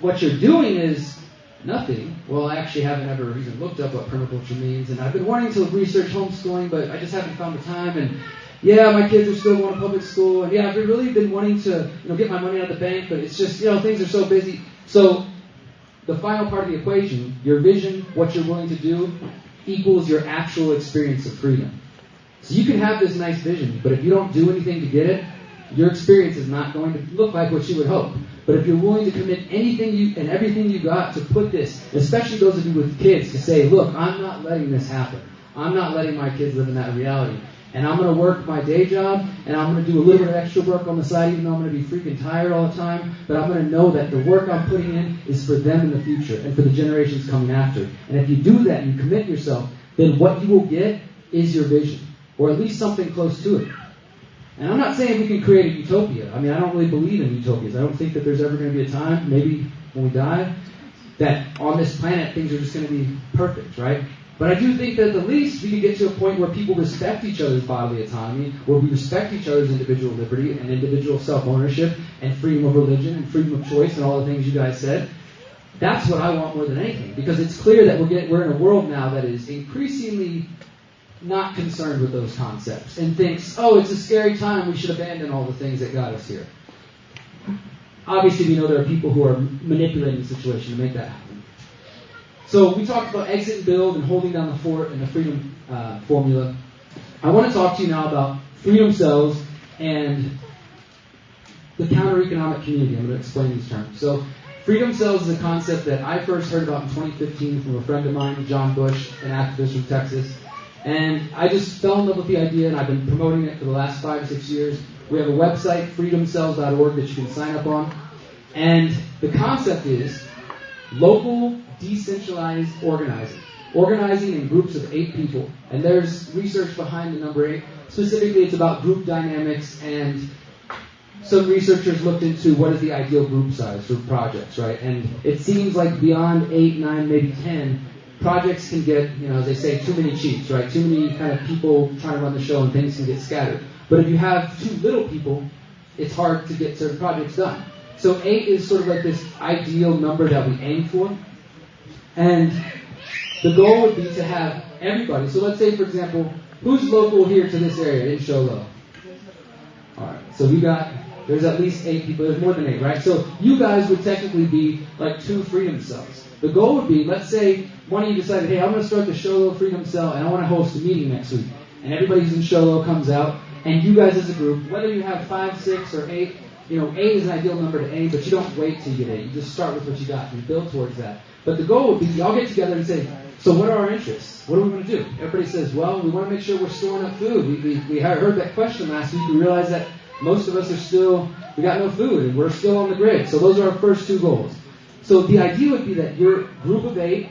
what you're doing is nothing. Well, I actually haven't ever even looked up what permaculture means, and I've been wanting to research homeschooling, but I just haven't found the time. And my kids are still going to public school, and I've really been wanting to get my money out of the bank, but it's just things are so busy. So the final part of the equation, your vision, what you're willing to do, equals your actual experience of freedom. So you can have this nice vision, but if you don't do anything to get it, your experience is not going to look like what you would hope. But if you're willing to commit anything and everything you got to put this, especially those of you with kids, to say, look, I'm not letting this happen. I'm not letting my kids live in that reality. And I'm going to work my day job, and I'm going to do a little bit of extra work on the side, even though I'm going to be freaking tired all the time. But I'm going to know that the work I'm putting in is for them in the future and for the generations coming after. And if you do that and you commit yourself, then what you will get is your vision, or at least something close to it. And I'm not saying we can create a utopia. I don't really believe in utopias. I don't think that there's ever going to be a time, maybe when we die, that on this planet things are just going to be perfect, right? But I do think that at the least we can get to a point where people respect each other's bodily autonomy, where we respect each other's individual liberty and individual self-ownership and freedom of religion and freedom of choice and all the things you guys said. That's what I want more than anything, because it's clear that we're in a world now that is increasingly not concerned with those concepts and thinks, it's a scary time, we should abandon all the things that got us here. Obviously, we know there are people who are manipulating the situation to make that happen. So we talked about exit and build and holding down the fort and the freedom formula. I want to talk to you now about freedom cells and the counter-economic community. I'm going to explain these terms. So freedom cells is a concept that I first heard about in 2015 from a friend of mine, John Bush, an activist from Texas. And I just fell in love with the idea, and I've been promoting it for the last 5 or 6 years. We have a website, freedomcells.org, that you can sign up on. And the concept is local, decentralized organizing. Organizing in groups of 8 people. And there's research behind the number 8. Specifically, it's about group dynamics, and some researchers looked into what is the ideal group size for projects, right? And it seems like beyond 8, 9, maybe 10, projects can get, as they say, too many chiefs, right? Too many kind of people trying to run the show and things can get scattered. But if you have too little people, it's hard to get certain projects done. So 8 is sort of like this ideal number that we aim for. And the goal would be to have everybody. So let's say, for example, who's local here to this area in Showlow? Alright, so there's at least 8 people. There's more than 8, right? So you guys would technically be like 2 freedom cells. The goal would be, let's say one of you decided, hey, I'm going to start the Showlow Freedom Cell and I want to host a meeting next week. And everybody who's in Showlow comes out, and you guys as a group, whether you have 5, 6, or 8, 8 is an ideal number to aim, but you don't wait till you get 8. You just start with what you got and build towards that. But the goal would be, y'all get together and say, so what are our interests? What are we going to do? Everybody says, well, we want to make sure we're storing up food. We heard that question last week. We realized that most of us we got no food, and we're still on the grid. So those are our first 2 goals. So the idea would be that your group of 8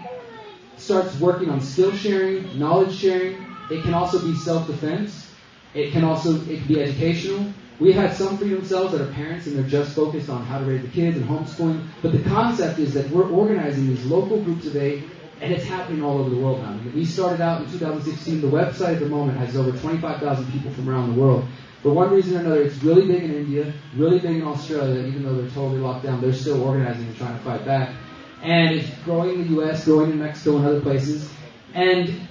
starts working on skill sharing, knowledge sharing. It can also be self-defense. It can be educational. We've had some freedom cells that are parents and they're just focused on how to raise the kids and homeschooling. But the concept is that we're organizing these local groups of 8, and it's happening all over the world now. We started out in 2016. The website at the moment has over 25,000 people from around the world. For one reason or another, it's really big in India, really big in Australia. Even though they're totally locked down, they're still organizing and trying to fight back. And it's growing in the U.S., growing in Mexico and other places. And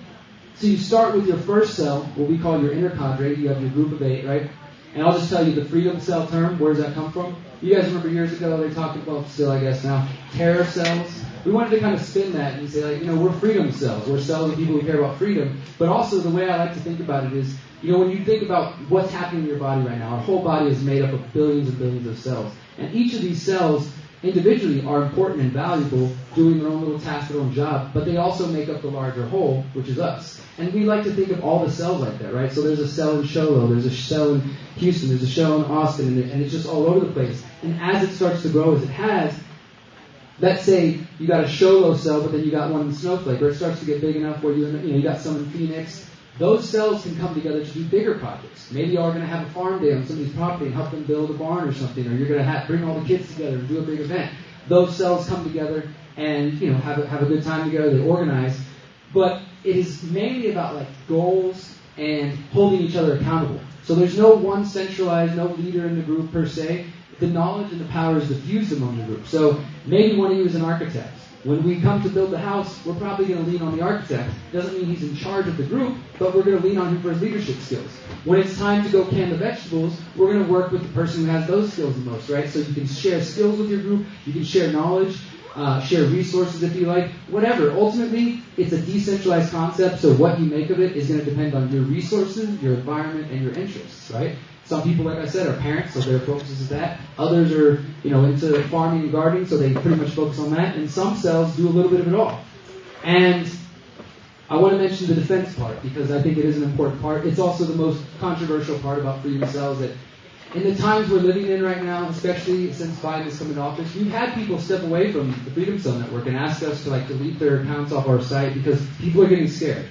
so you start with your first cell, what we call your inner cadre. You have your group of 8, right? And I'll just tell you the freedom cell term. Where does that come from? You guys remember years ago they talked about, still I guess now, terror cells? We wanted to kind of spin that and say, like, we're freedom cells. We're cells of people who care about freedom. But also the way I like to think about it is, when you think about what's happening in your body right now, our whole body is made up of billions and billions of cells. And each of these cells individually are important and valuable, doing their own little task, their own job, but they also make up the larger whole, which is us. And we like to think of all the cells like that, right? So there's a cell in Showlow, there's a cell in Houston, there's a cell in Austin, and it's just all over the place. And as it starts to grow, as it has, let's say you got a Showlow cell, but then you got one in Snowflake, or it starts to get big enough where you got some in Phoenix. Those cells can come together to do bigger projects. Maybe you are going to have a farm day on somebody's property and help them build a barn or something, or you're going to bring all the kids together and do a big event. Those cells come together and have a good time together. They organize, but it is mainly about like goals and holding each other accountable. So there's no one centralized, no leader in the group per se. The knowledge and the power is diffused among the group. So maybe one of you is an architect. When we come to build the house, we're probably going to lean on the architect. Doesn't mean he's in charge of the group, but we're going to lean on him for his leadership skills. When it's time to go can the vegetables, we're going to work with the person who has those skills the most, right? So you can share skills with your group, you can share knowledge, share resources if you like, whatever. Ultimately, it's a decentralized concept, so what you make of it is going to depend on your resources, your environment, and your interests, right? Some people, like I said, are parents, so their focus is that. Others are, into farming and gardening, so they pretty much focus on that. And some cells do a little bit of it all. And I want to mention the defense part, because I think it is an important part. It's also the most controversial part about freedom cells, that in the times we're living in right now, especially since Biden has come into office, we've had people step away from the Freedom Cell Network and ask us to delete their accounts off our site because people are getting scared.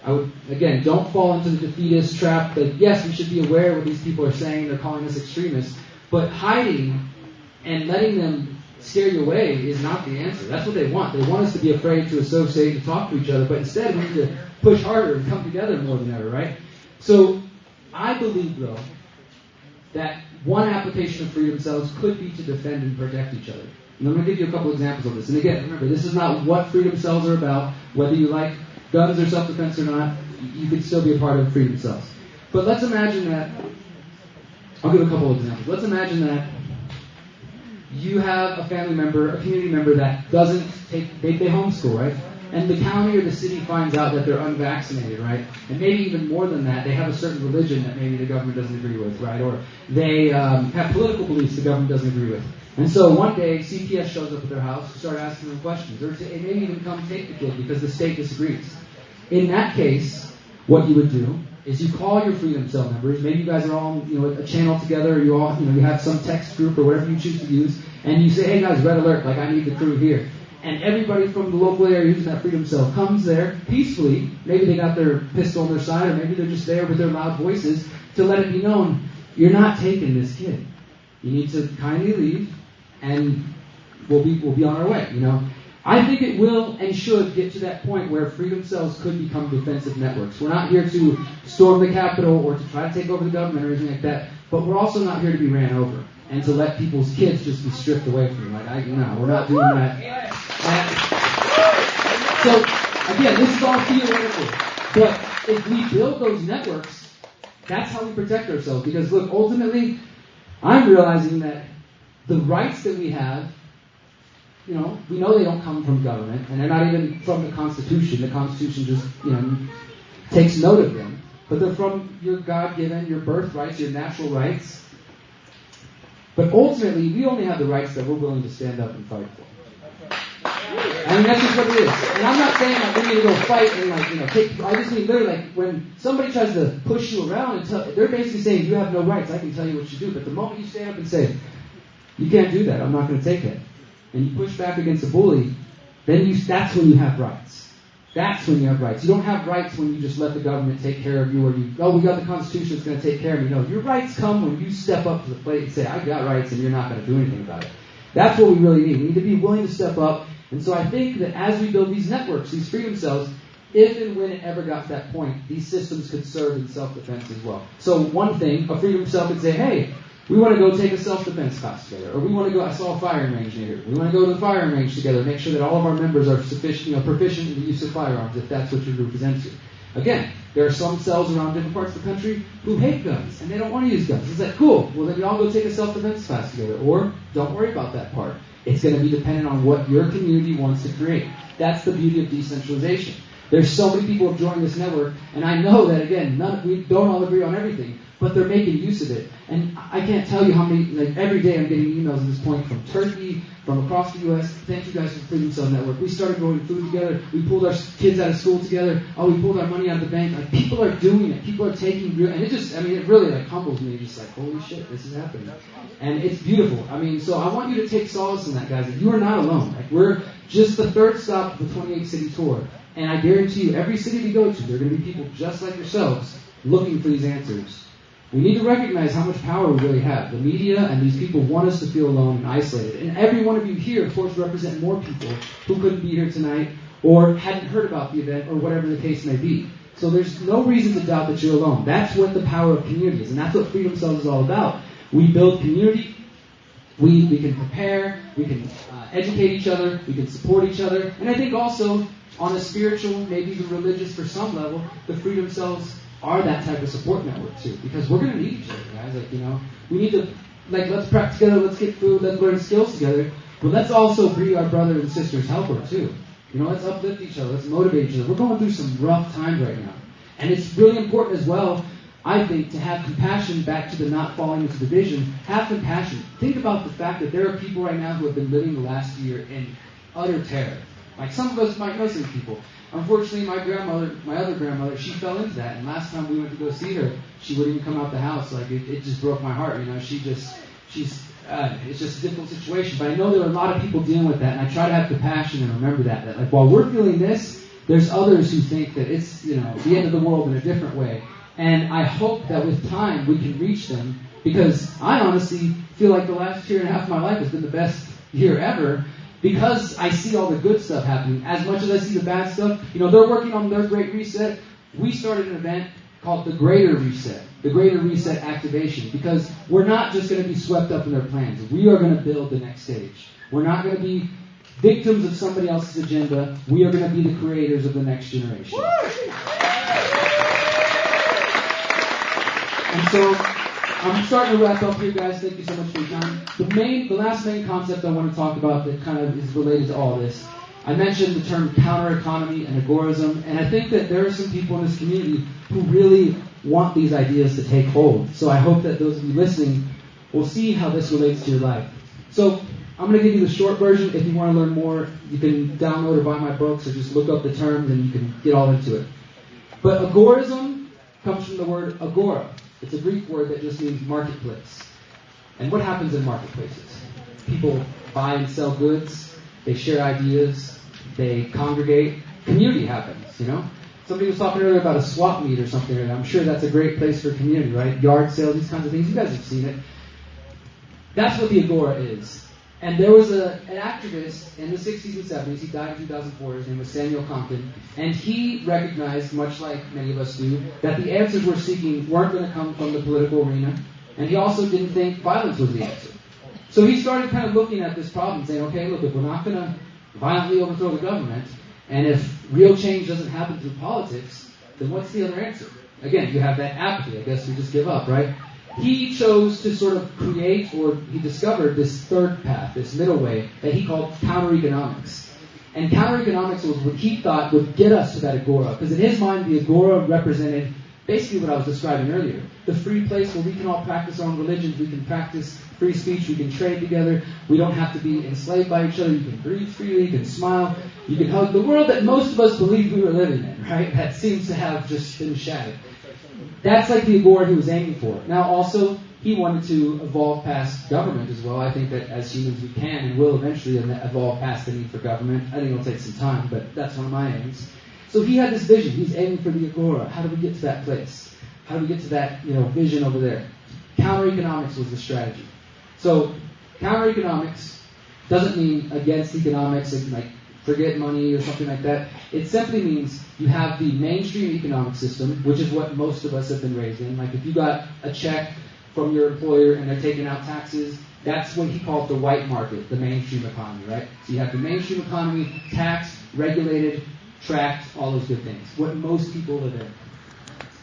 I would, again, don't fall into the defeatist trap that, yes, we should be aware of what these people are saying, they're calling us extremists, but hiding and letting them scare you away is not the answer. That's what they want. They want us to be afraid to associate and talk to each other, but instead we need to push harder and come together more than ever, right? So I believe, though, that one application of freedom cells could be to defend and protect each other. And I'm going to give you a couple examples of this. And again, remember, this is not what freedom cells are about, whether you like guns or self-defense or not, you could still be a part of freedom cells. But let's imagine that, I'll give a couple of examples. Let's imagine that you have a family member, a community member that doesn't they homeschool, right? And the county or the city finds out that they're unvaccinated, right? And maybe even more than that, they have a certain religion that maybe the government doesn't agree with, right? Or they have political beliefs the government doesn't agree with. And so one day, CPS shows up at their house to start asking them questions, or to maybe even come take the kid because the state disagrees. In that case, what you would do is you call your Freedom Cell members. Maybe you guys are all a channel together, or you all you have some text group or whatever you choose to use, and you say, hey guys, red alert, like I need the crew here. And everybody from the local area using that Freedom Cell comes there peacefully. Maybe they got their pistol on their side, or maybe they're just there with their loud voices to let it be known, you're not taking this kid. You need to kindly leave, and we'll be on our way. I think it will and should get to that point where freedom cells could become defensive networks. We're not here to storm the Capitol or to try to take over the government or anything like that, but we're also not here to be ran over and to let people's kids just be stripped away from them. We're not doing that. So, again, this is all theoretical, but if we build those networks, that's how we protect ourselves. Because, look, ultimately, I'm realizing that the rights that we have, we know they don't come from government, and they're not even from the Constitution. The Constitution just, takes note of them. But they're from your God-given, your birthrights, your natural rights. But ultimately, we only have the rights that we're willing to stand up and fight for. I mean, that's just what it is. And I'm not saying we need to go fight and take. I just mean literally when somebody tries to push you around they're basically saying you have no rights. I can tell you what you do. But the moment you stand up and say, you can't do that, I'm not going to take it, and you push back against a bully, then that's when you have rights. That's when you have rights. You don't have rights when you just let the government take care of you, or we got the Constitution, it's going to take care of me. No, your rights come when you step up to the plate and say, I've got rights, and you're not going to do anything about it. That's what we really need. We need to be willing to step up. And so I think that as we build these networks, these freedom cells, if and when it ever got to that point, these systems could serve in self-defense as well. So one thing, a freedom cell could say, hey, we want to go take a self-defense class together. Or we want to go, I saw a firing range near here. We want to go to the firing range together, make sure that all of our members are proficient in the use of firearms, if that's what your group is into. Again, there are some cells around different parts of the country who hate guns, and they don't want to use guns. It's like, cool, well then you all go take a self-defense class together. Or don't worry about that part. It's going to be dependent on what your community wants to create. That's the beauty of decentralization. There's so many people who have joined this network, and I know that, again, we don't all agree on everything, but they're making use of it. And I can't tell you how many, every day I'm getting emails at this point from Turkey, from across the U.S. Thank you guys for Freedom Cell Network. We started growing food together. We pulled our kids out of school together. Oh, we pulled our money out of the bank. People are doing it. People are taking real, and it really humbles me. Just holy shit, this is happening. And it's beautiful. So I want you to take solace in that, guys. That you are not alone. We're just the third stop of the 28-city tour. And I guarantee you, every city we go to, there are going to be people just like yourselves looking for these answers. We need to recognize how much power we really have. The media and these people want us to feel alone and isolated. And every one of you here, of course, represent more people who couldn't be here tonight or hadn't heard about the event or whatever the case may be. So there's no reason to doubt that you're alone. That's what the power of community is. And that's what Freedom Cells is all about. We build community. We can prepare. We can educate each other. We can support each other. And I think also on a spiritual, maybe even religious for some level, the Freedom Cells are that type of support network too, because we're going to need each other, guys. We need to, let's prep together, let's get food, let's learn skills together, but let's also be our brother and sister's helper too. Let's uplift each other, let's motivate each other. We're going through some rough times right now, and it's really important as well, I think, to have compassion. Back to the not falling into division. Have compassion. Think about the fact that there are people right now who have been living the last year in utter terror. Some of us might know some people. Unfortunately, my other grandmother, she fell into that. And last time we went to go see her, she wouldn't even come out the house. It just broke my heart. It's just a difficult situation. But I know there are a lot of people dealing with that, and I try to have compassion and remember that while we're feeling this, there's others who think that it's the end of the world in a different way. And I hope that with time we can reach them, because I honestly feel like the last year and a half of my life has been the best year ever. Because I see all the good stuff happening, as much as I see the bad stuff. They're working on their Great Reset. We started an event called the Greater Reset, the Greater Reset Activation, because we're not just going to be swept up in their plans. We are going to build the next stage. We're not going to be victims of somebody else's agenda. We are going to be the creators of the next generation. And so I'm starting to wrap up here, guys. Thank you so much for your time. The last main concept I want to talk about that kind of is related to all this, I mentioned the term counter-economy and agorism, and I think that there are some people in this community who really want these ideas to take hold. So I hope that those of you listening will see how this relates to your life. So I'm going to give you the short version. If you want to learn more, you can download or buy my books, or just look up the terms and you can get all into it. But agorism comes from the word agora. It's a Greek word that just means marketplace. And what happens in marketplaces? People buy and sell goods. They share ideas. They congregate. Community happens, Somebody was talking earlier about a swap meet or something. And I'm sure that's a great place for community, right? Yard sales, these kinds of things. You guys have seen it. That's what the agora is. And there was an activist in the 60s and 70s, he died in 2004, his name was Samuel Compton, and he recognized, much like many of us do, that the answers we're seeking weren't going to come from the political arena, and he also didn't think violence was the answer. So he started kind of looking at this problem, saying, okay, look, if we're not going to violently overthrow the government, and if real change doesn't happen through politics, then what's the other answer? Again, you have that apathy, I guess we just give up, right? He chose to sort of create, or he discovered this third path, this middle way, that he called counter-economics. And counter-economics was what he thought would get us to that agora, because in his mind, the agora represented basically what I was describing earlier. The free place where we can all practice our own religions, we can practice free speech, we can trade together, we don't have to be enslaved by each other, you can breathe freely, you can smile, you can hug. The world that most of us believed we were living in, right? That seems to have just been shattered. That's like the agora he was aiming for. Now also, he wanted to evolve past government as well. I think that as humans we can and will eventually evolve past the need for government. I think it'll take some time, but that's one of my aims. So he had this vision. He's aiming for the agora. How do we get to that place? How do we get to that, vision over there? Counter-economics was the strategy. So counter-economics doesn't mean against economics and like forget money or something like that. It simply means you have the mainstream economic system, which is what most of us have been raised in. Like if you got a check from your employer and they're taking out taxes, that's what he called the white market, the mainstream economy, right? So you have the mainstream economy, taxed, regulated, tracked, all those good things. What most people live in.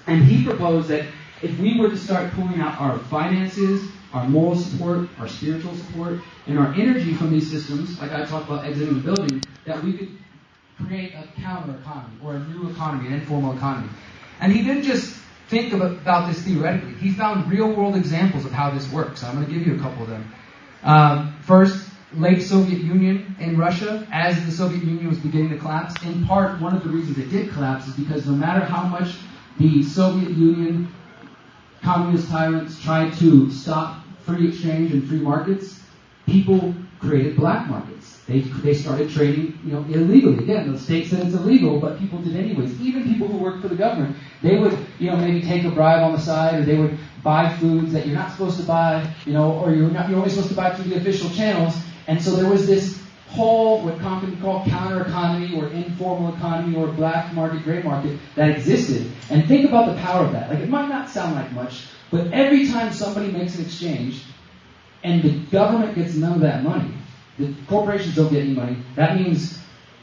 And he proposed that if we were to start pulling out our finances, our moral support, our spiritual support, and our energy from these systems, like I talked about exiting the building, that we could create a counter-economy, or a new economy, an informal economy. And he didn't just think about this theoretically. He found real-world examples of how this works. I'm going to give you a couple of them. First, late Soviet Union in Russia, as the Soviet Union was beginning to collapse. In part, one of the reasons it did collapse is because no matter how much the Soviet Union communist tyrants tried to stop free exchange and free markets, people created black markets. They started trading, illegally. Again, the state said it's illegal, but people did anyways. Even people who worked for the government, they would, maybe take a bribe on the side, or they would buy foods that you're not supposed to buy, or you're only supposed to buy through the official channels. And so there was this whole, what can be called counter-economy, or informal economy, or black market, gray market that existed. And think about the power of that. Like, it might not sound like much, but every time somebody makes an exchange, and the government gets none of that money, the corporations don't get any money, that means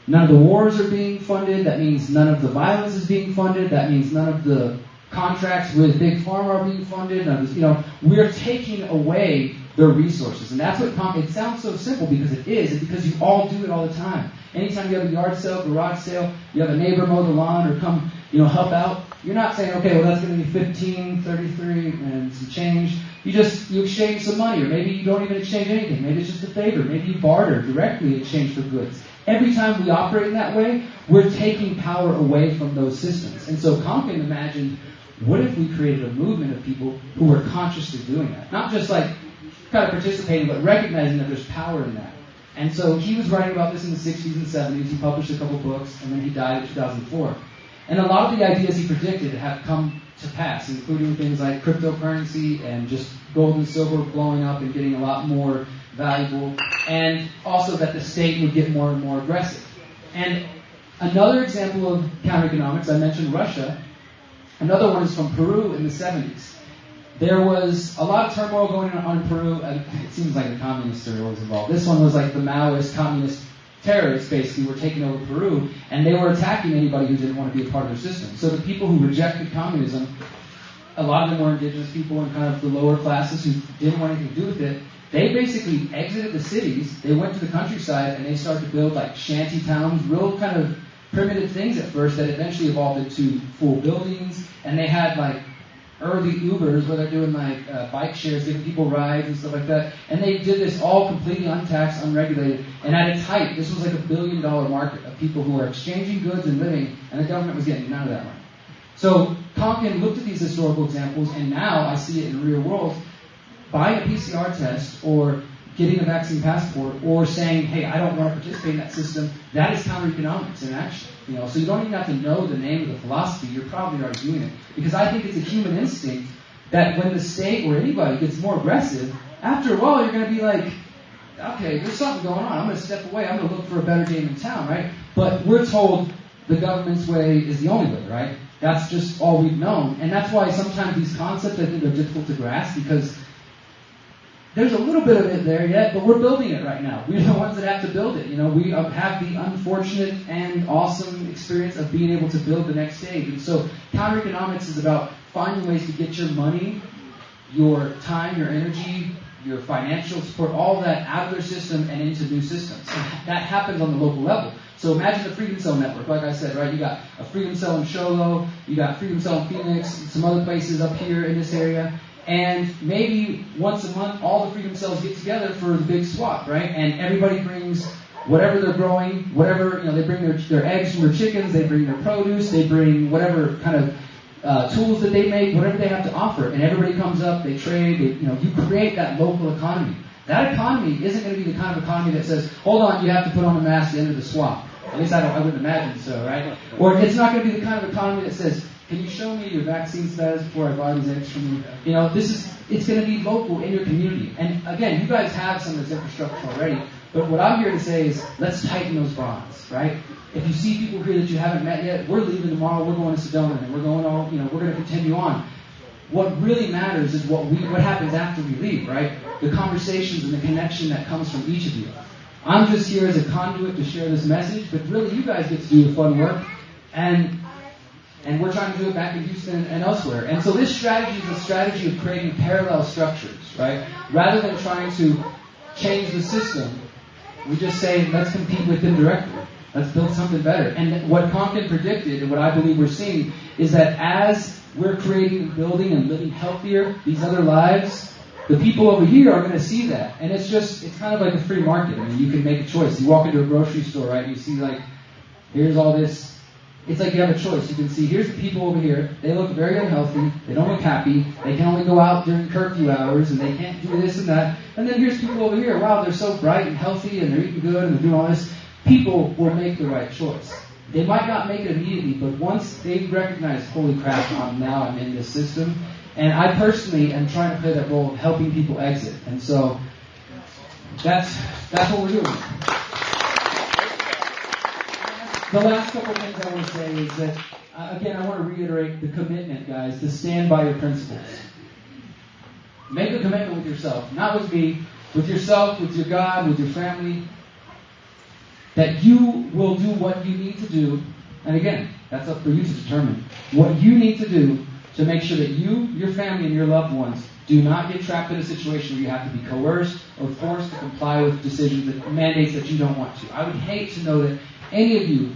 none of the wars are being funded, that means none of the violence is being funded, that means none of the contracts with Big Pharma are being funded, none of this, we're taking away their resources. And that's what it sounds so simple because it is, and because you all do it all the time. Anytime you have a yard sale, garage sale, you have a neighbor mow the lawn or come, help out, you're not saying, okay, well, that's going to be $15.33 and some change. You exchange some money, or maybe you don't even exchange anything. Maybe it's just a favor. Maybe you barter directly in exchange for goods. Every time we operate in that way, we're taking power away from those systems. And so Konkin imagined, what if we created a movement of people who were consciously doing that? Not just like kind of participating, but recognizing that there's power in that. And so he was writing about this in the 60s and 70s. He published a couple books, and then he died in 2004. And a lot of the ideas he predicted have come to pass, including things like cryptocurrency and just gold and silver blowing up and getting a lot more valuable, and also that the state would get more and more aggressive. And another example of counter-economics, I mentioned Russia. Another one is from Peru in the 70s. There was a lot of turmoil going on in Peru. It seems like the communists are always involved. This one was like the Maoist communist terrorists basically were taking over Peru, and they were attacking anybody who didn't want to be a part of their system. So the people who rejected communism, a lot of them were indigenous people and kind of the lower classes who didn't want anything to do with it. They basically exited the cities, they went to the countryside, and they started to build like shanty towns, real kind of primitive things at first that eventually evolved into full buildings, and they had like early Ubers where they're doing like bike shares, giving people rides and stuff like that. And they did this all completely untaxed, unregulated. And at its height, this was like $1 billion market of people who were exchanging goods and living, and the government was getting none of that money. So Konkin looked at these historical examples, and now I see it in the real world. Buying a PCR test or getting a vaccine passport or saying, hey, I don't want to participate in that system, that is counter-economics in action. So you don't even have to know the name of the philosophy, you're probably already doing it. Because I think it's a human instinct that when the state or anybody gets more aggressive, after a while you're going to be like, okay, there's something going on. I'm going to step away. I'm going to look for a better game in town, right? But we're told the government's way is the only way, right? That's just all we've known. And that's why sometimes these concepts, I think, are difficult to grasp, because there's a little bit of it there yet, but we're building it right now. We're the ones that have to build it. You know, we have the unfortunate and awesome experience of being able to build the next stage. And so counter-economics is about finding ways to get your money, your time, your energy, your financial support, all of that out of their system and into new systems. And that happens on the local level. So imagine the Freedom Cell Network, like I said, right? You got a Freedom Cell in Showlow, you got Freedom Cell in Phoenix, some other places up here in this area. And maybe once a month, all the Freedom Cells get together for the big swap, right? And everybody brings whatever they're growing, whatever, you know, they bring their eggs from their chickens, they bring their produce, they bring whatever kind of tools that they make, whatever they have to offer. And everybody comes up, they trade, you create that local economy. That economy isn't going to be the kind of economy that says, hold on, you have to put on a mask at the end of the swap. At least I wouldn't imagine so, right? Or it's not going to be the kind of economy that says, can you show me your vaccine status before I buy these eggs from you? You know, it's going to be local in your community. And again, you guys have some of this infrastructure already, but what I'm here to say is, let's tighten those bonds, right? If you see people here that you haven't met yet, we're leaving tomorrow, we're going to Sedona, and we're going to continue on. What really matters is what happens after we leave, right? The conversations and the connection that comes from each of you. I'm just here as a conduit to share this message, but really you guys get to do the fun work, and we're trying to do it back in Houston and elsewhere. And so this strategy is a strategy of creating parallel structures, right? Rather than trying to change the system, we just say, let's compete with them directly. Let's build something better. And what Compton predicted, and what I believe we're seeing, is that as we're creating and building and living healthier, these other lives, the people over here are going to see that. And it's kind of like a free market. I mean, you can make a choice. You walk into a grocery store, right? You see, like, here's all this. It's like you have a choice. You can see, here's the people over here. They look very unhealthy. They don't look happy. They can only go out during curfew hours, and they can't do this and that. And then here's people over here. Wow, they're so bright and healthy, and they're eating good, and they're doing all this. People will make the right choice. They might not make it immediately, but once they recognize, holy crap, I'm in this system. And I personally am trying to play that role of helping people exit. And so that's what we're doing. The last couple of things I want to say is that, again, I want to reiterate the commitment, guys, to stand by your principles. Make a commitment with yourself, not with me, with yourself, with your God, with your family, that you will do what you need to do. And again, that's up for you to determine what you need to do to make sure that you, your family, and your loved ones do not get trapped in a situation where you have to be coerced or forced to comply with decisions and mandates that you don't want to. I would hate to know that any of you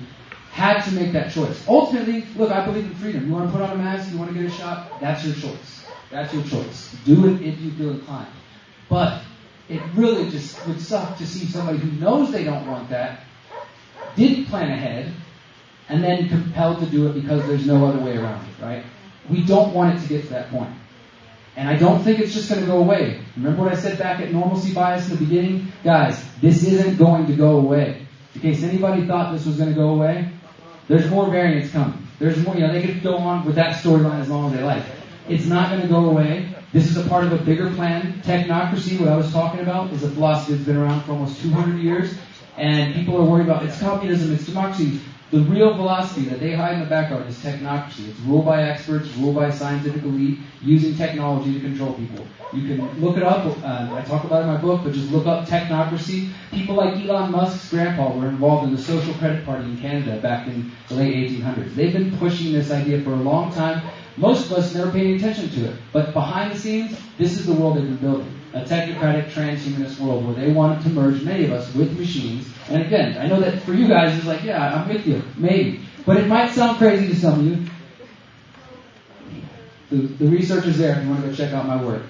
had to make that choice. Ultimately, look, I believe in freedom. You want to put on a mask, you want to get a shot, that's your choice. That's your choice. Do it if you feel inclined. But it really just would suck to see somebody who knows they don't want that, didn't plan ahead, and then compelled to do it because there's no other way around it, right? We don't want it to get to that point. And I don't think it's just going to go away. Remember what I said back at normalcy bias in the beginning? Guys, this isn't going to go away. In case anybody thought this was going to go away, there's more variants coming. There's more, they could go on with that storyline as long as they like. It's not going to go away. This is a part of a bigger plan. Technocracy, what I was talking about, is a philosophy that's been around for almost 200 years. And people are worried about it's communism, it's democracy. The real philosophy that they hide in the background is technocracy. It's ruled by experts, ruled by scientific elite, using technology to control people. You can look it up. I talk about it in my book, but just look up technocracy. People like Elon Musk's grandpa were involved in the Social Credit Party in Canada back in the late 1800s. They've been pushing this idea for a long time. Most of us never paid any attention to it. But behind the scenes, this is the world they've been building. A technocratic, transhumanist world where they want to merge many of us with machines. And again, I know that for you guys, it's like, yeah, I'm with you, maybe. But it might sound crazy to some of you. The research is there if you want to go check out my work.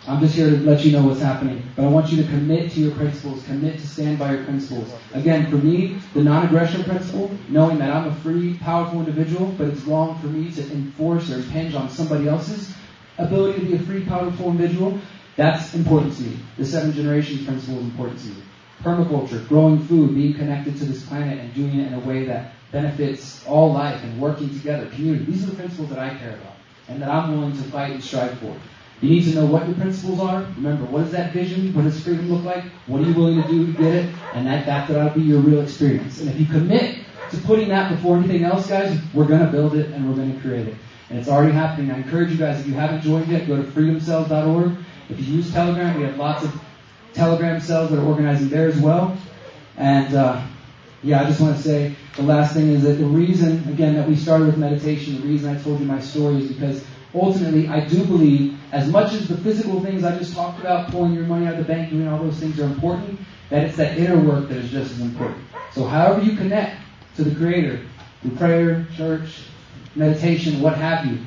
I'm just here to let you know what's happening. But I want you to commit to your principles, commit to stand by your principles. Again, for me, the non-aggression principle, knowing that I'm a free, powerful individual, but it's wrong for me to enforce or impinge on somebody else's ability to be a free, powerful individual, that's important to me. The 7 generations principle is important to me. Permaculture, growing food, being connected to this planet and doing it in a way that benefits all life and working together, community. These are the principles that I care about and that I'm willing to fight and strive for. You need to know what your principles are. Remember, what is that vision? What does freedom look like? What are you willing to do to get it? And that ought to be your real experience. And if you commit to putting that before anything else, guys, we're going to build it and we're going to create it. And it's already happening. I encourage you guys, if you haven't joined yet, go to freedomcells.org. If you use Telegram, we have lots of Telegram cells that are organizing there as well. And I just want to say the last thing is that the reason, again, that we started with meditation, the reason I told you my story is because ultimately I do believe, as much as the physical things I just talked about, pulling your money out of the bank, doing all those things are important, that it's that inner work that is just as important. So however you connect to the Creator, through prayer, church, meditation, what have you,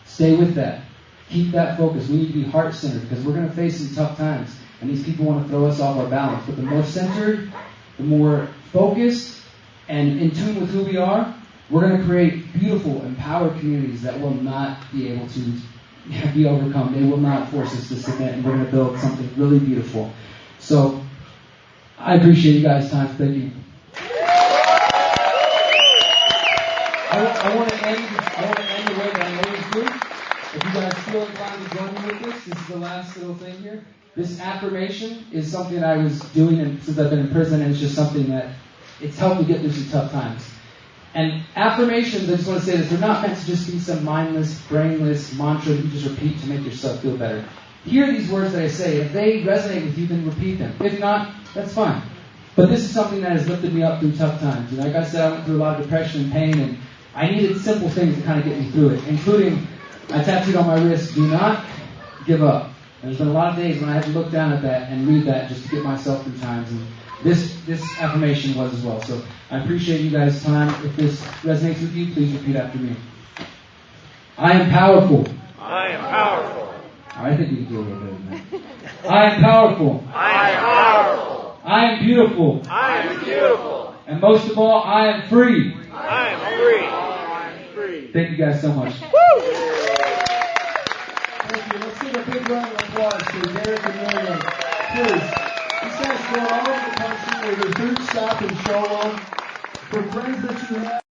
stay with that. Keep that focus. We need to be heart-centered because we're going to face some tough times. And these people want to throw us off our balance. But the more centered, the more focused, and in tune with who we are, we're going to create beautiful, empowered communities that will not be able to be overcome. They will not force us to submit, and we're going to build something really beautiful. So, I appreciate you guys' time. Thank you. I want to end the way that I always do. If you guys feel inclined to join me with this is the last little thing here. This affirmation is something I was doing since I've been in prison, and it's just something that it's helped me get through some tough times. And affirmations, I just want to say this, they're not meant to just be some mindless, brainless mantra that you just repeat to make yourself feel better. Hear these words that I say. If they resonate with you, then repeat them. If not, that's fine. But this is something that has lifted me up through tough times. And like I said, I went through a lot of depression and pain, and I needed simple things to kind of get me through it, including I tattooed on my wrist, do not give up. And there's been a lot of days when I had to look down at that and read that just to get myself through times. And this affirmation was as well. So I appreciate you guys' time. If this resonates with you, please repeat after me. I am powerful. I am powerful. I think we can do a little better than that. I am powerful. I am powerful. I am beautiful. I am beautiful. And most of all, I am free. I am free. I am free. Thank you guys so much. Woo! Thank you. Let's give a big round of applause to Derrick and Miriam. Please. These guys go all over the country with their food stop in Showlow. For friends that you have.